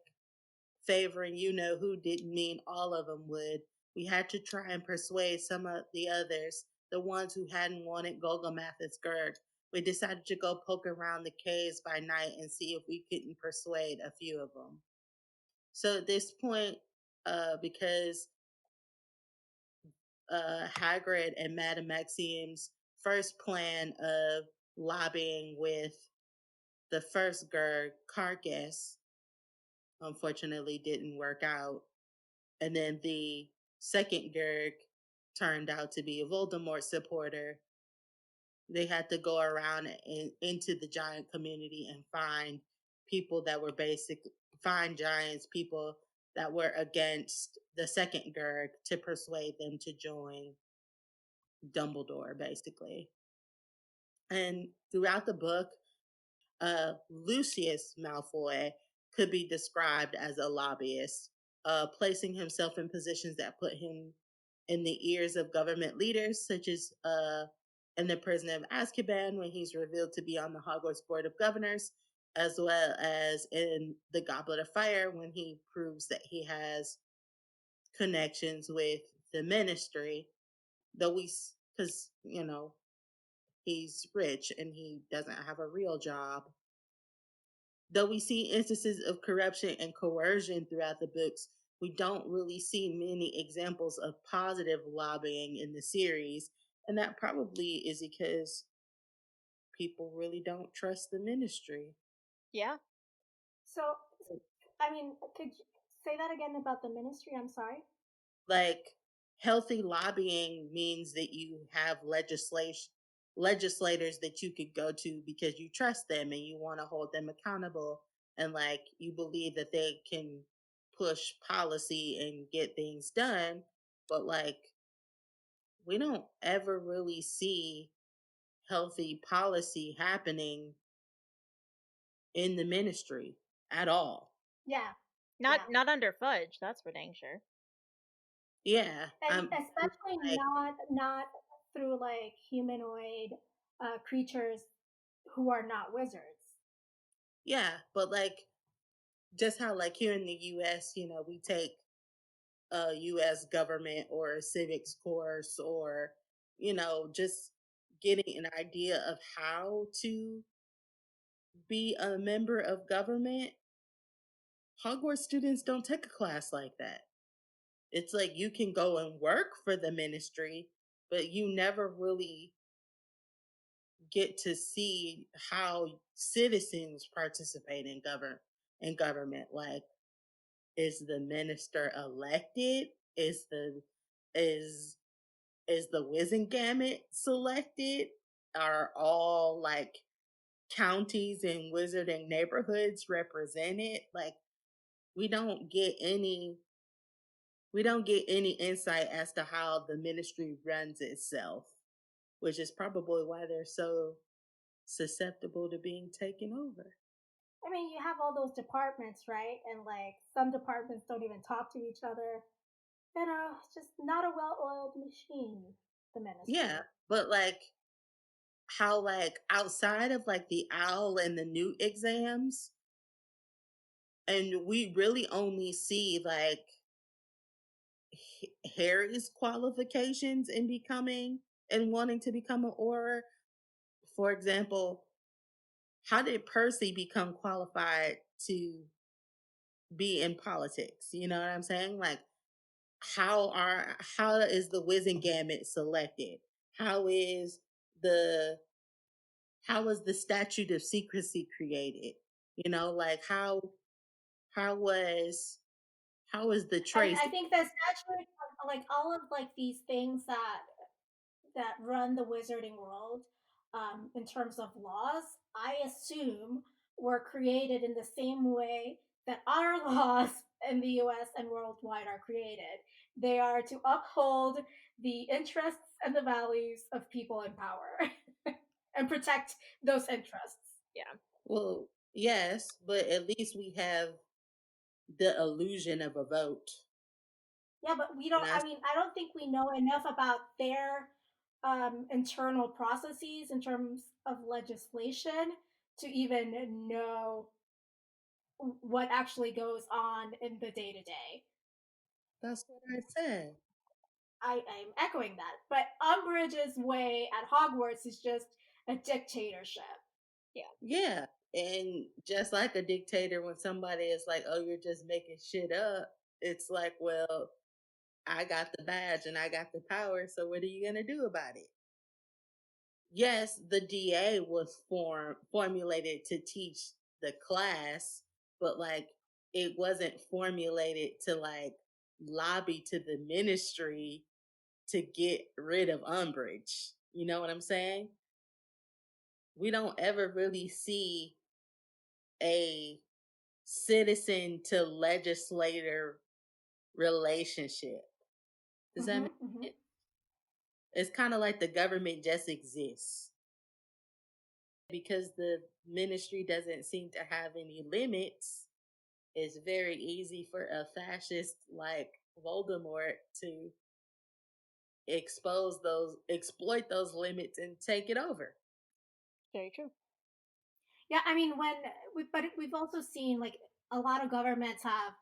favoring who didn't mean all of them would. We had to try and persuade some of the others the ones who hadn't wanted Golgamath's Gurg. We decided to go poke around the caves by night and see if we couldn't persuade a few of them. So at this point, because Hagrid and Madame Maxim's first plan of lobbying with the first Gurg, Carcass, unfortunately didn't work out. And then the second Gurg turned out to be a Voldemort supporter. They had to go around into the giant community and find people that were find giants, people that were against the second Gurg to persuade them to join Dumbledore, basically. And throughout the book, Lucius Malfoy could be described as a lobbyist, placing himself in positions that put him in the ears of government leaders, such as in the prison of Azkaban when he's revealed to be on the Hogwarts Board of Governors, as well as in the Goblet of Fire when he proves that he has connections with the Ministry, though because he's rich and he doesn't have a real job. Though we see instances of corruption and coercion throughout the books, we don't really see many examples of positive lobbying in the series, and that probably is because people really don't trust the Ministry. Yeah. So, I mean, could you say that again about the Ministry? I'm sorry. Like, healthy lobbying means that you have legislators that you could go to because you trust them and you want to hold them accountable, and like you believe that they can push policy and get things done. But like, we don't ever really see healthy policy happening in the Ministry at all. Yeah. Not under Fudge, that's for dang sure. Yeah. And especially not through like humanoid creatures who are not wizards. Yeah, but like just how like here in the US, we take a US government or a civics course, or just getting an idea of how to be a member of government. Hogwarts students don't take a class like that. It's like you can go and work for the Ministry, but you never really get to see how citizens participate in government. Like, is the minister elected? Is is the Wizengamot selected? Are all like counties and wizarding neighborhoods represented? Like, we don't get any insight as to how the Ministry runs itself, which is probably why they're so susceptible to being taken over. I mean, you have all those departments, right? And like some departments don't even talk to each other. It's just not a well-oiled machine, the Ministry. Yeah, but like how like outside of like the OWL and the Newt exams, and we really only see like Harry's qualifications in becoming and wanting to become an Auror. For example, how did Percy become qualified to be in politics? You know what I'm saying? Like, how is the Wizengamot selected? How is the statute of secrecy created? Like how was the trace? I think that statute, like all of like these things that run the wizarding world, in terms of laws, I assume were created in the same way that our laws in the US and worldwide are created. They are to uphold the interests and the values of people in power and protect those interests. Yeah. Well, yes, but at least we have the illusion of a vote. Yeah, but we don't. I mean, I don't think we know enough about their internal processes in terms of legislation to even know what actually goes on in the day to day. That's what I said. I'm echoing that. But Umbridge's way at Hogwarts is just a dictatorship. Yeah. And just like a dictator, when somebody is like, oh, you're just making shit up, it's like, well, I got the badge and I got the power, so what are you going to do about it? Yes, the DA was formulated to teach the class, but like it wasn't formulated to like lobby to the ministry to get rid of Umbridge. You know what I'm saying? We don't ever really see a citizen to legislator relationship. Does that make sense? It's kind of like the government just exists. Because the ministry doesn't seem to have any limits, it's very easy for a fascist like Voldemort to exploit those limits and take it over. Very true. Yeah, I mean, but we've also seen like a lot of governments have,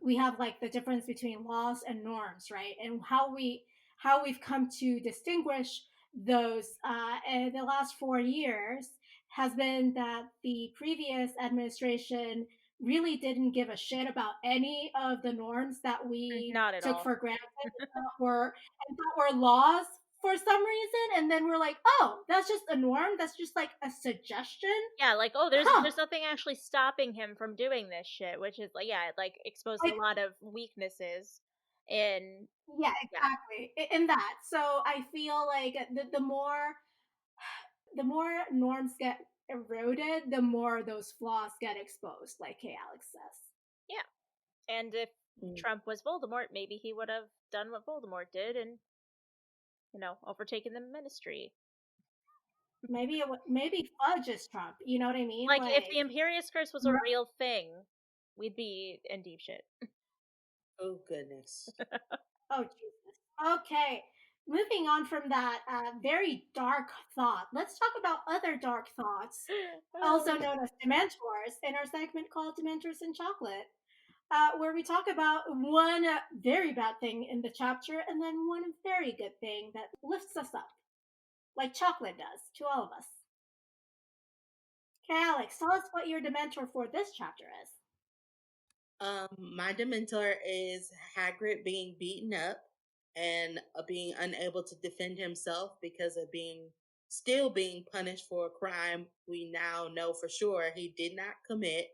we have like the difference between laws and norms, right? And how we've come to distinguish those in the last 4 years has been that the previous administration really didn't give a shit about any of the norms that we Not at took all. for granted and that were laws for some reason, and then we're like, oh, that's just a norm, that's just like a suggestion. Yeah, like, oh, there's Huh. there's nothing actually stopping him from doing this shit, which is like, yeah, it like exposed Like, a lot of weaknesses in yeah, yeah. exactly, in that. So I feel like the more norms get eroded, the more those flaws get exposed, like K Alex says. Yeah. And if Mm. Trump was Voldemort, maybe he would have done what Voldemort did and, overtaken the ministry. Maybe Fudge is Trump, you know what I mean? Like, if the Like, Imperious Curse was a real thing, we'd be in deep shit. Oh goodness. oh Jesus. Okay, moving on from that very dark thought, let's talk about other dark thoughts, also known as Dementors, in our segment called Dementors and Chocolate, where we talk about one very bad thing in the chapter and then one very good thing that lifts us up, like chocolate does to all of us. Okay, Alex, tell us what your Dementor for this chapter is. My Dementor is Hagrid being beaten up and being unable to defend himself because of still being punished for a crime we now know for sure he did not commit.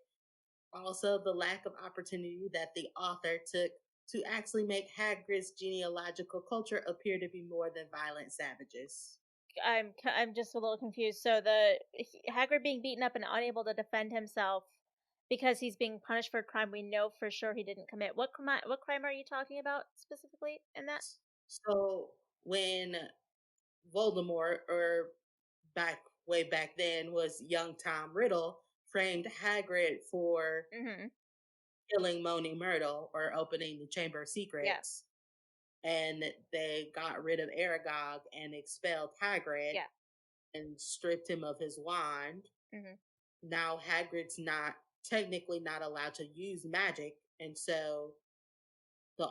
Also, the lack of opportunity that the author took to actually make Hagrid's genealogical culture appear to be more than violent savages. I'm just a little confused. So Hagrid being beaten up and unable to defend himself because he's being punished for a crime we know for sure he didn't commit. What crime are you talking about specifically in that? So when Voldemort, or way back then, was young Tom Riddle, framed Hagrid for killing Moaning Myrtle or opening the Chamber of Secrets. Yeah. And they got rid of Aragog and expelled Hagrid. Yeah. And stripped him of his wand. Now Hagrid's technically not allowed to use magic, and so the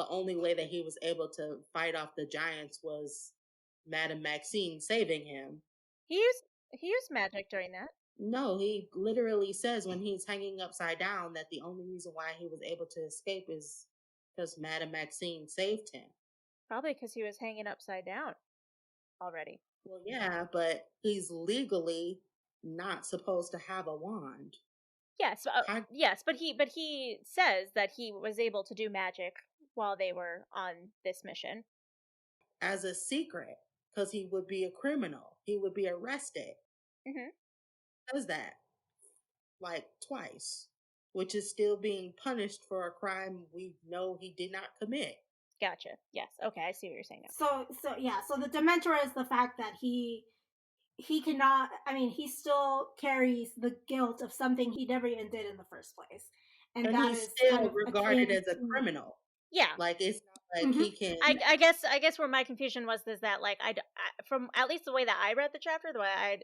only way that he was able to fight off the giants was Madame Maxine saving him. He used magic during that. No, he literally says when he's hanging upside down that the only reason why he was able to escape is because Madame Maxine saved him. Probably because he was hanging upside down already. Well, yeah, but he's legally not supposed to have a wand. Yes, yes, but he says that he was able to do magic while they were on this mission as a secret, because he would be a criminal. He would be arrested. Does that like twice, which is still being punished for a crime we know he did not commit. Gotcha. Yes. Okay, I see what you're saying now. So the Dementor is the fact that he cannot, I mean, he still carries the guilt of something he never even did in the first place, and that he's is still kind of regarded as a criminal. Yeah, like it's not like he can. I guess where my confusion was is that like I from at least the way that I read the chapter, the way I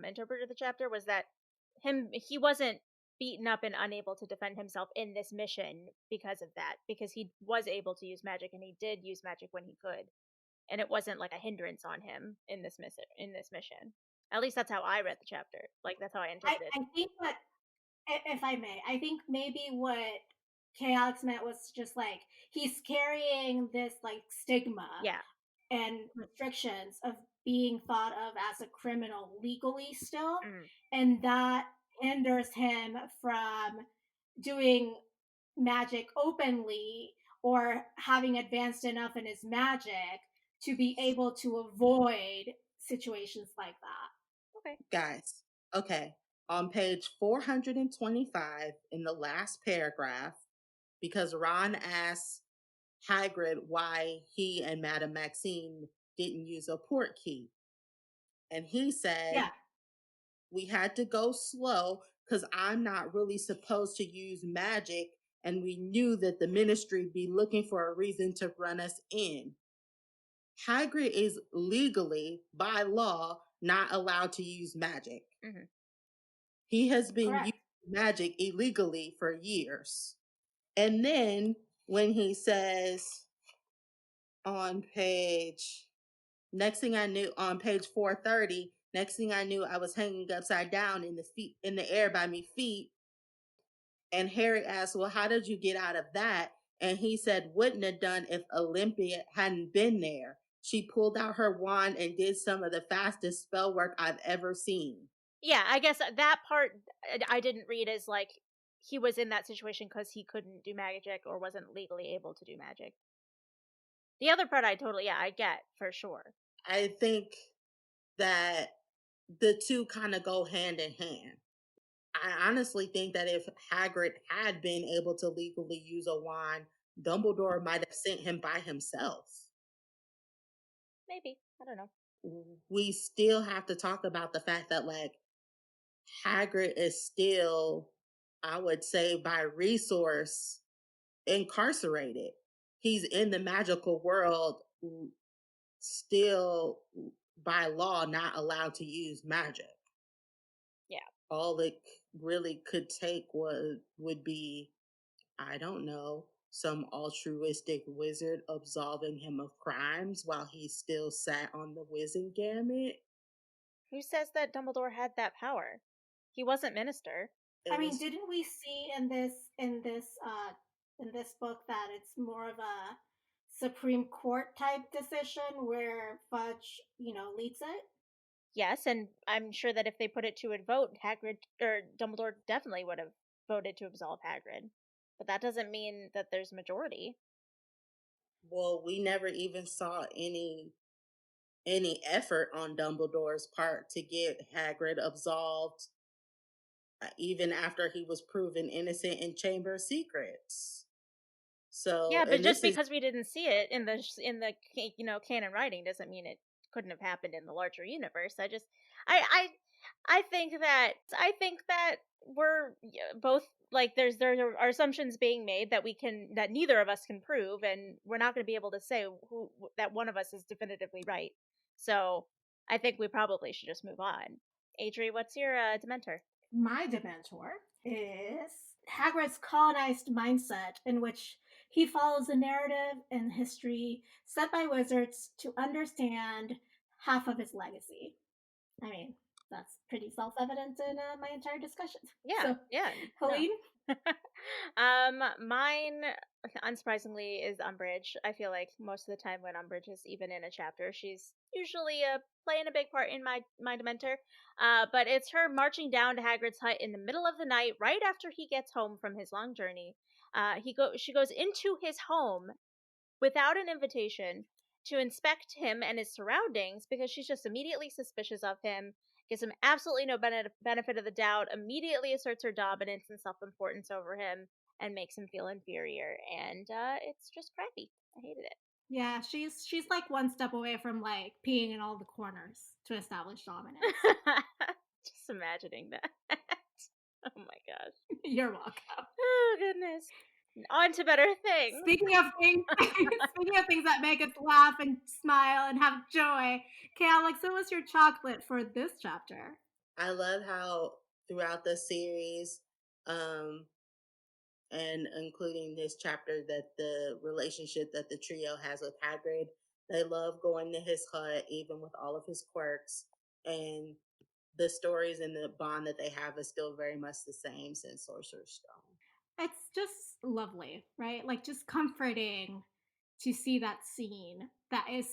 interpreted the chapter was that he wasn't beaten up and unable to defend himself in this mission because of that, because he was able to use magic and he did use magic when he could, and it wasn't like a hindrance on him in this mission. At least that's how I read the chapter. Like, that's how I interpreted it. I think what, if I may, I think maybe what K. Alex meant was just like he's carrying this like stigma Yeah. and restrictions of being thought of as a criminal legally still, and that hinders him from doing magic openly or having advanced enough in his magic to be able to avoid situations like that. Okay. Guys, okay. On page 425 in the last paragraph, because Ron asks Hagrid why he and Madame Maxine didn't use a port key. And he said, Yeah. we had to go slow because I'm not really supposed to use magic. And we knew that the ministry'd be looking for a reason to run us in. Hagrid is legally, by law, not allowed to use magic. Mm-hmm. He has been Correct. using magic illegally for years. And then when he says on page, next thing I knew, on page 430, next thing I knew, I was hanging upside down in the air by me feet. And Harry asked, well, how did you get out of that? And he said, wouldn't have done if Olympia hadn't been there. She pulled out her wand and did some of the fastest spell work I've ever seen. Yeah, I guess that part I didn't read as like he was in that situation because he couldn't do magic or wasn't legally able to do magic. The other part I totally, I get for sure. I think that the two kind of go hand in hand. I honestly think that if Hagrid had been able to legally use a wand, Dumbledore might have sent him by himself. Maybe. I don't know. We still have to talk about the fact that, like, Hagrid is still, I would say, by resource, incarcerated. He's in the magical world, still by law not allowed to use magic. Yeah. All it really could take would be, I don't know, some altruistic wizard absolving him of crimes while he still sat on the Wizengamot. Who says that Dumbledore had that power? He wasn't minister. I mean, didn't we see in this book that it's more of a Supreme Court type decision where Fudge, leads it? Yes, and I'm sure that if they put it to a vote, Hagrid or Dumbledore definitely would have voted to absolve Hagrid. But that doesn't mean that there's majority. Well, we never even saw any effort on Dumbledore's part to get Hagrid absolved, even after he was proven innocent in Chamber of Secrets. So yeah, but just because we didn't see it in the canon writing doesn't mean it couldn't have happened in the larger universe. I think that we're both like there are assumptions being made that neither of us can prove, and we're not going to be able to say that one of us is definitively right. So I think we probably should just move on. Adri, what's your Dementor? My Dementor is Hagrid's colonized mindset, in which he follows a narrative and history set by wizards to understand half of his legacy. I mean, that's pretty self-evident in my entire discussion. Yeah, so, yeah. Helene? No. Mine, unsurprisingly, is Umbridge. I feel like most of the time when Umbridge is even in a chapter, she's usually playing a big part in my Dementor. But it's her marching down to Hagrid's hut in the middle of the night, right after he gets home from his long journey. She goes into his home without an invitation to inspect him and his surroundings because she's just immediately suspicious of him, gives him absolutely no benefit of the doubt, immediately asserts her dominance and self-importance over him, and makes him feel inferior. And it's just crappy. I hated it. Yeah, she's like one step away from like peeing in all the corners to establish dominance. Just imagining that. Oh my gosh. You're welcome. Oh goodness. On to better things. Speaking of things that make us laugh and smile and have joy, okay, Alex, what was your chocolate for this chapter? I love how throughout the series, And including this chapter that the relationship that the trio has with Hagrid. They love going to his hut, even with all of his quirks, and the stories and the bond that they have is still very much the same since Sorcerer's Stone. It's just lovely, right? Like, just comforting to see that scene that is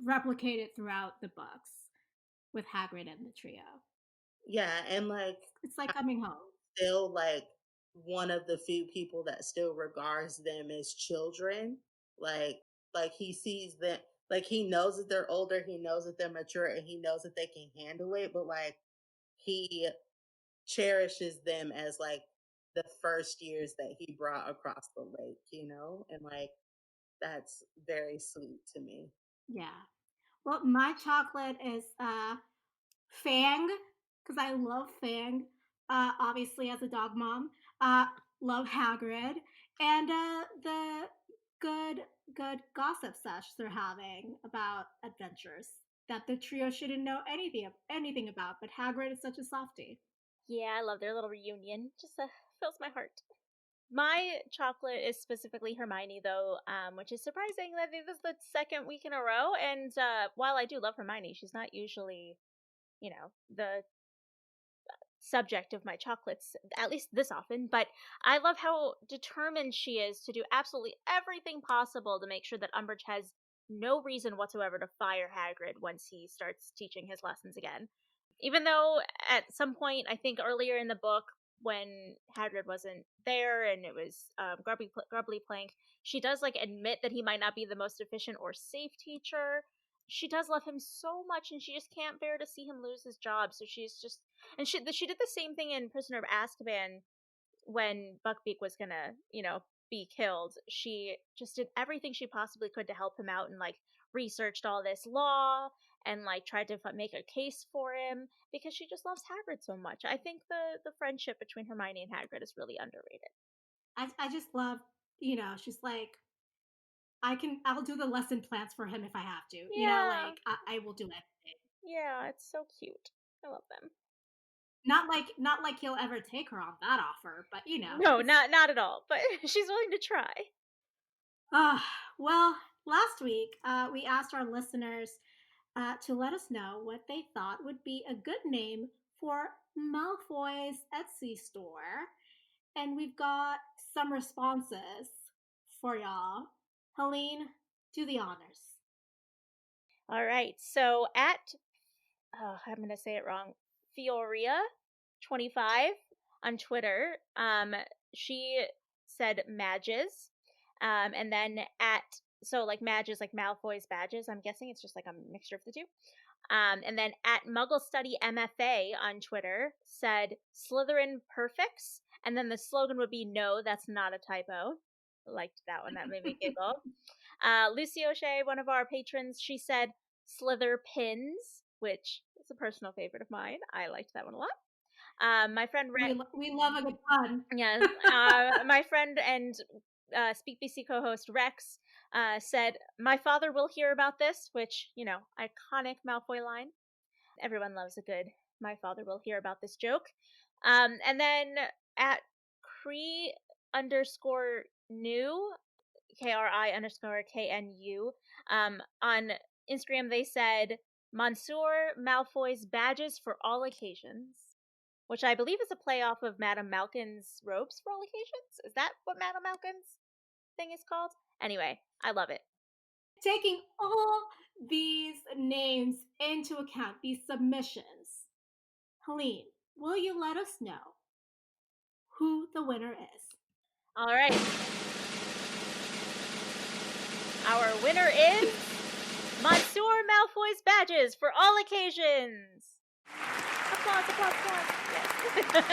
replicated throughout the books with Hagrid and the trio. Yeah, and like It's like coming home. still like one of the few people that still regards them as children. Like he sees them, like he knows that they're older, he knows that they're mature, and he knows that they can handle it, but like he cherishes them as like the first years that he brought across the lake, you know? And like that's very sweet to me. Yeah. Well, my chocolate is Fang, because I love Fang. Obviously, as a dog mom, love Hagrid, and the good gossip sesh they're having about adventures that the trio shouldn't know anything about. But Hagrid is such a softie. Yeah, I love their little reunion. Just fills my heart. My chocolate is specifically Hermione, though, which is surprising that this is the second week in a row. And while I do love Hermione, she's not usually, the subject of my chocolates, at least this often. But I love how determined she is to do absolutely everything possible to make sure that Umbridge has no reason whatsoever to fire Hagrid once he starts teaching his lessons again. Even though at some point, I think earlier in the book, when Hagrid wasn't there and it was Grubbly Plank, she does like admit that he might not be the most efficient or safe teacher. She does love him so much, and she just can't bear to see him lose his job. So she's just, and she did the same thing in Prisoner of Azkaban when Buckbeak was gonna, be killed. She just did everything she possibly could to help him out and like researched all this law and like tried to make a case for him because she just loves Hagrid so much. I think the friendship between Hermione and Hagrid is really underrated. I just love, she's like, I'll do the lesson plans for him if I have to. Yeah. Like I will do everything. Yeah, it's so cute. I love them. Not like he'll ever take her on that offer, but No, not at all. But she's willing to try. Well, last week we asked our listeners to let us know what they thought would be a good name for Malfoy's Etsy store, and we've got some responses for y'all. Helene, do the honors. All right. So at I'm gonna say it wrong. Fioria25 on Twitter. She said Madges. And then like Madges, like Malfoy's badges. I'm guessing it's just like a mixture of the two. And then at Muggle Study MFA on Twitter said Slytherin Perfects, and then the slogan would be "No, that's not a typo." Liked that one. That made me giggle. Lucy O'Shea, one of our patrons, she said Slither Pins, which is a personal favorite of mine. I liked that one a lot. My friend we love a good pun. Yes. My friend and Speak BC co-host Rex said, "My father will hear about this," which, iconic Malfoy line. Everyone loves a good "My father will hear about this" joke. And then at Cree underscore new, KRI underscore KNU, on Instagram they said, Monsieur Malfoy's badges for all occasions, which I believe is a play off of Madame Malkin's robes for all occasions. Is that what Madame Malkin's thing is called? Anyway, I love it. Taking all these names into account, these submissions, Helene, will you let us know who the winner is? All right. Our winner is Monsieur Malfoy's badges for all occasions. Applause, applause, applause. Yes.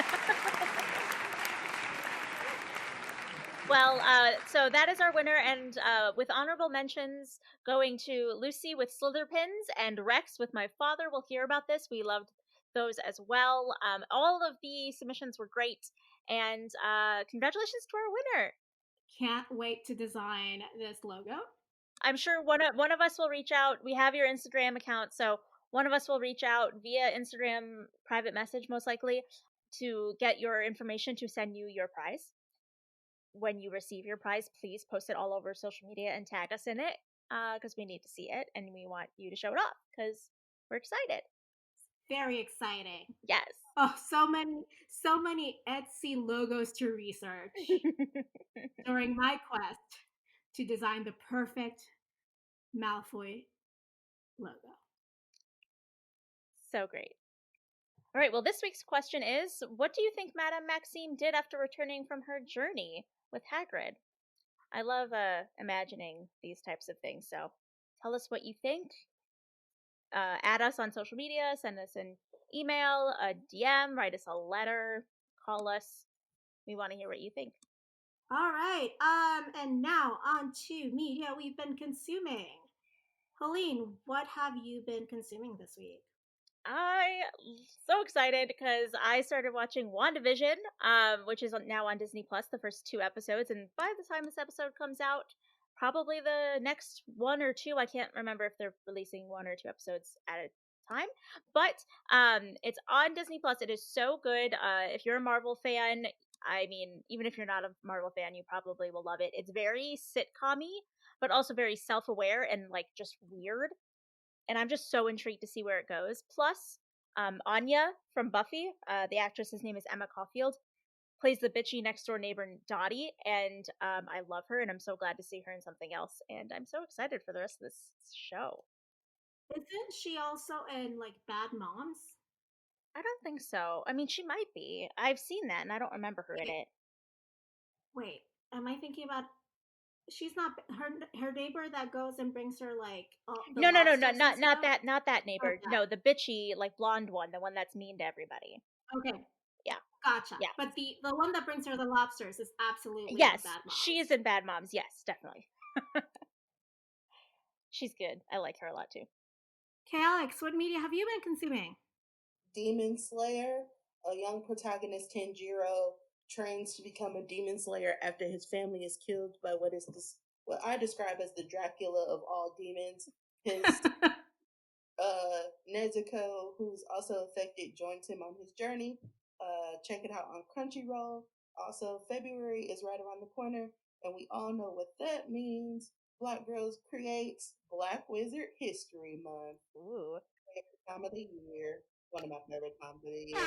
Well, so that is our winner, and with honorable mentions going to Lucy with Slither Pins and Rex with My Father Will Hear About This. We loved those as well. All of the submissions were great, and congratulations to our winner. Can't wait to design this logo. I'm sure one of us will reach out. We have your Instagram account, so one of us will reach out via Instagram private message, most likely. to get your information to send you your prize. When you receive your prize, please post it all over social media and tag us in it, because we need to see it and we want you to show it off because we're excited. Very exciting. Yes. Oh, so many Etsy logos to research during my quest to design the perfect Malfoy logo. So great. All right, well, this week's question is, what do you think Madame Maxime did after returning from her journey with Hagrid? I love imagining these types of things, so tell us what you think. Add us on social media, send us an email, a DM, write us a letter, call us. We want to hear what you think. All right. And now on to media we've been consuming. Helene, what have you been consuming this week? I'm so excited because I started watching WandaVision, which is now on Disney Plus, the first 2 episodes, and by the time this episode comes out, probably the next 1 or 2, I can't remember if they're releasing 1 or 2 episodes at a time, but it's on Disney Plus. It is so good. If you're a Marvel fan, I mean, even if you're not a Marvel fan, you probably will love it. It's very sitcom-y, but also very self-aware and like just weird. And I'm just so intrigued to see where it goes. Plus, Anya from Buffy, the actress's name is Emma Caulfield, plays the bitchy next door neighbor Dottie, and I love her, and I'm so glad to see her in something else, and I'm so excited for the rest of this show. Isn't she also in like Bad Moms? I don't think so. I mean, she might be. I've seen that, and I don't remember her in it. Wait, am I thinking about? She's not her neighbor that goes and brings her like all the No, lobsters not and not stuff? not that neighbor. Not that. No, the bitchy like blonde one, the one that's mean to everybody. Okay. Yeah. Gotcha. Yeah. But the one that brings her the lobsters is absolutely in Yes, Bad Moms. she is in Bad Moms. Yes, definitely. She's good. I like her a lot too. Okay, Alex, what media have you been consuming? Demon Slayer, a young protagonist Tanjiro trains to become a demon slayer after his family is killed by what I describe as the Dracula of all demons. His Nezuko, who's also affected, joins him on his journey. Check it out on Crunchyroll. Also, February is right around the corner, and we all know what that means. Black Girls creates Black Wizard History Month. Ooh. Favorite time of the year. One of my favorite times of the year.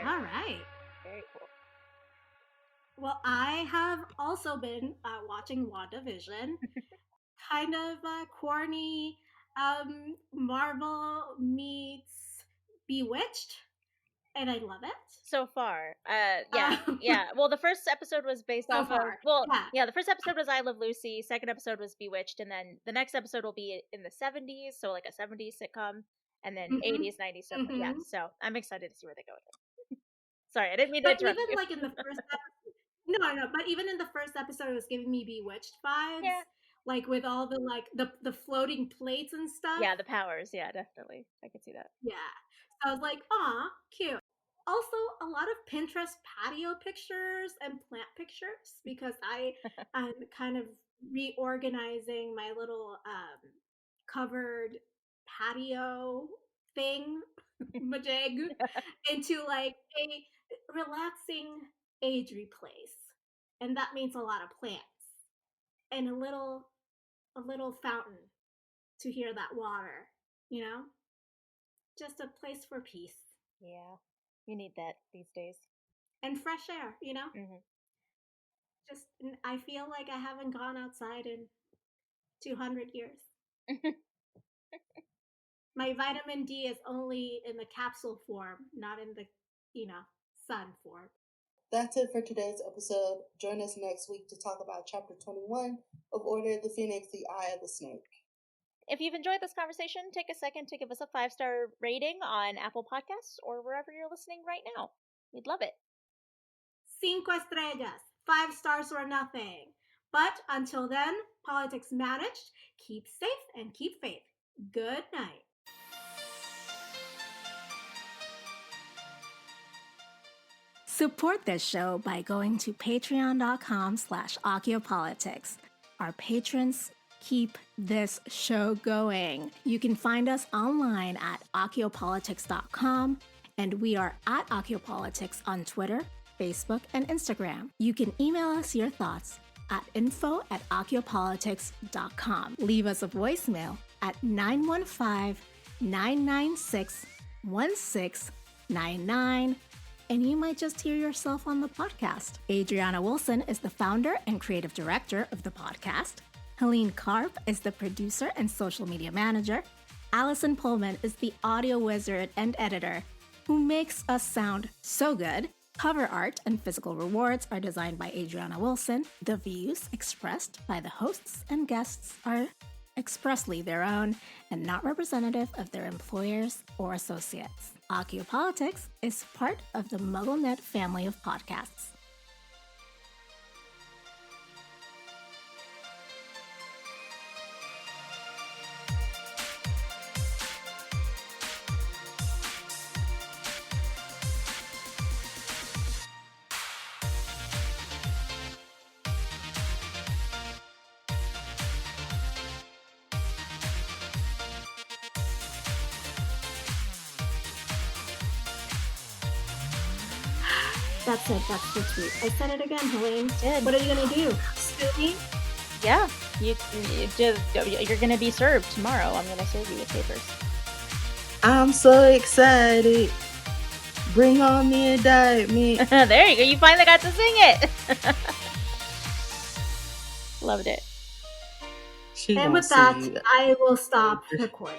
All right. Very cool. Well, I have also been watching WandaVision. Kind of corny Marvel meets Bewitched, and I love it. So far, yeah. Well, the first episode was based So off far, of, yeah. The first episode was I Love Lucy. Second episode was Bewitched, and then the next episode will be in the 70s, so like a 70s sitcom, and then 80s, 90s stuff. Yeah, so I'm excited to see where they go with it. Sorry, I didn't mean to interrupt even you. like in the first episode, no, but even in the first episode, it was giving me Bewitched vibes. Yeah. Like with all the like the floating plates and stuff. Yeah, the powers. Yeah, definitely. I could see that. Yeah. So I was like, aw, cute. Also, a lot of Pinterest patio pictures and plant pictures because I'm kind of reorganizing my little covered patio thing, majig, into like a relaxing agery place. And that means a lot of plants and a little fountain to hear that water, you know? Just a place for peace. Yeah, you need that these days. And fresh air, you know? Mm-hmm. Just, I feel like I haven't gone outside in 200 years. My vitamin D is only in the capsule form, not in the, sun form. That's it for today's episode. Join us next week to talk about Chapter 21 of Order of the Phoenix, The Eye of the Snake. If you've enjoyed this conversation, take a second to give us a 5-star rating on Apple Podcasts or wherever you're listening right now. We'd love it. 5 estrellas, 5 stars or nothing. But until then, politics managed. Keep safe and keep faith. Good night. Support this show by going to patreon.com/Akiopolitics. Our patrons keep this show going. You can find us online at ociopolitics.com, and we are at Ociopolitics on Twitter, Facebook, and Instagram. You can email us your thoughts at info@ociopolitics.com. Leave us a voicemail at 915-996-1699, and you might just hear yourself on the podcast. Adriana Wilson is the founder and creative director of the podcast. Helene Karp is the producer and social media manager. Allison Pullman is the audio wizard and editor who makes us sound so good. Cover art and physical rewards are designed by Adriana Wilson. The views expressed by the hosts and guests are expressly their own and not representative of their employers or associates. Ociopolitics is part of the MuggleNet family of podcasts. That's it. That's the tweet. I said it again, Helene. Did. What are you going to do? Sue me? Yeah, you're gonna be served tomorrow. I'm gonna serve you with papers. I'm so excited. Bring on the indictment. There you go. You finally got to sing it. Loved it. She And won't with that, see you. I will stop recording.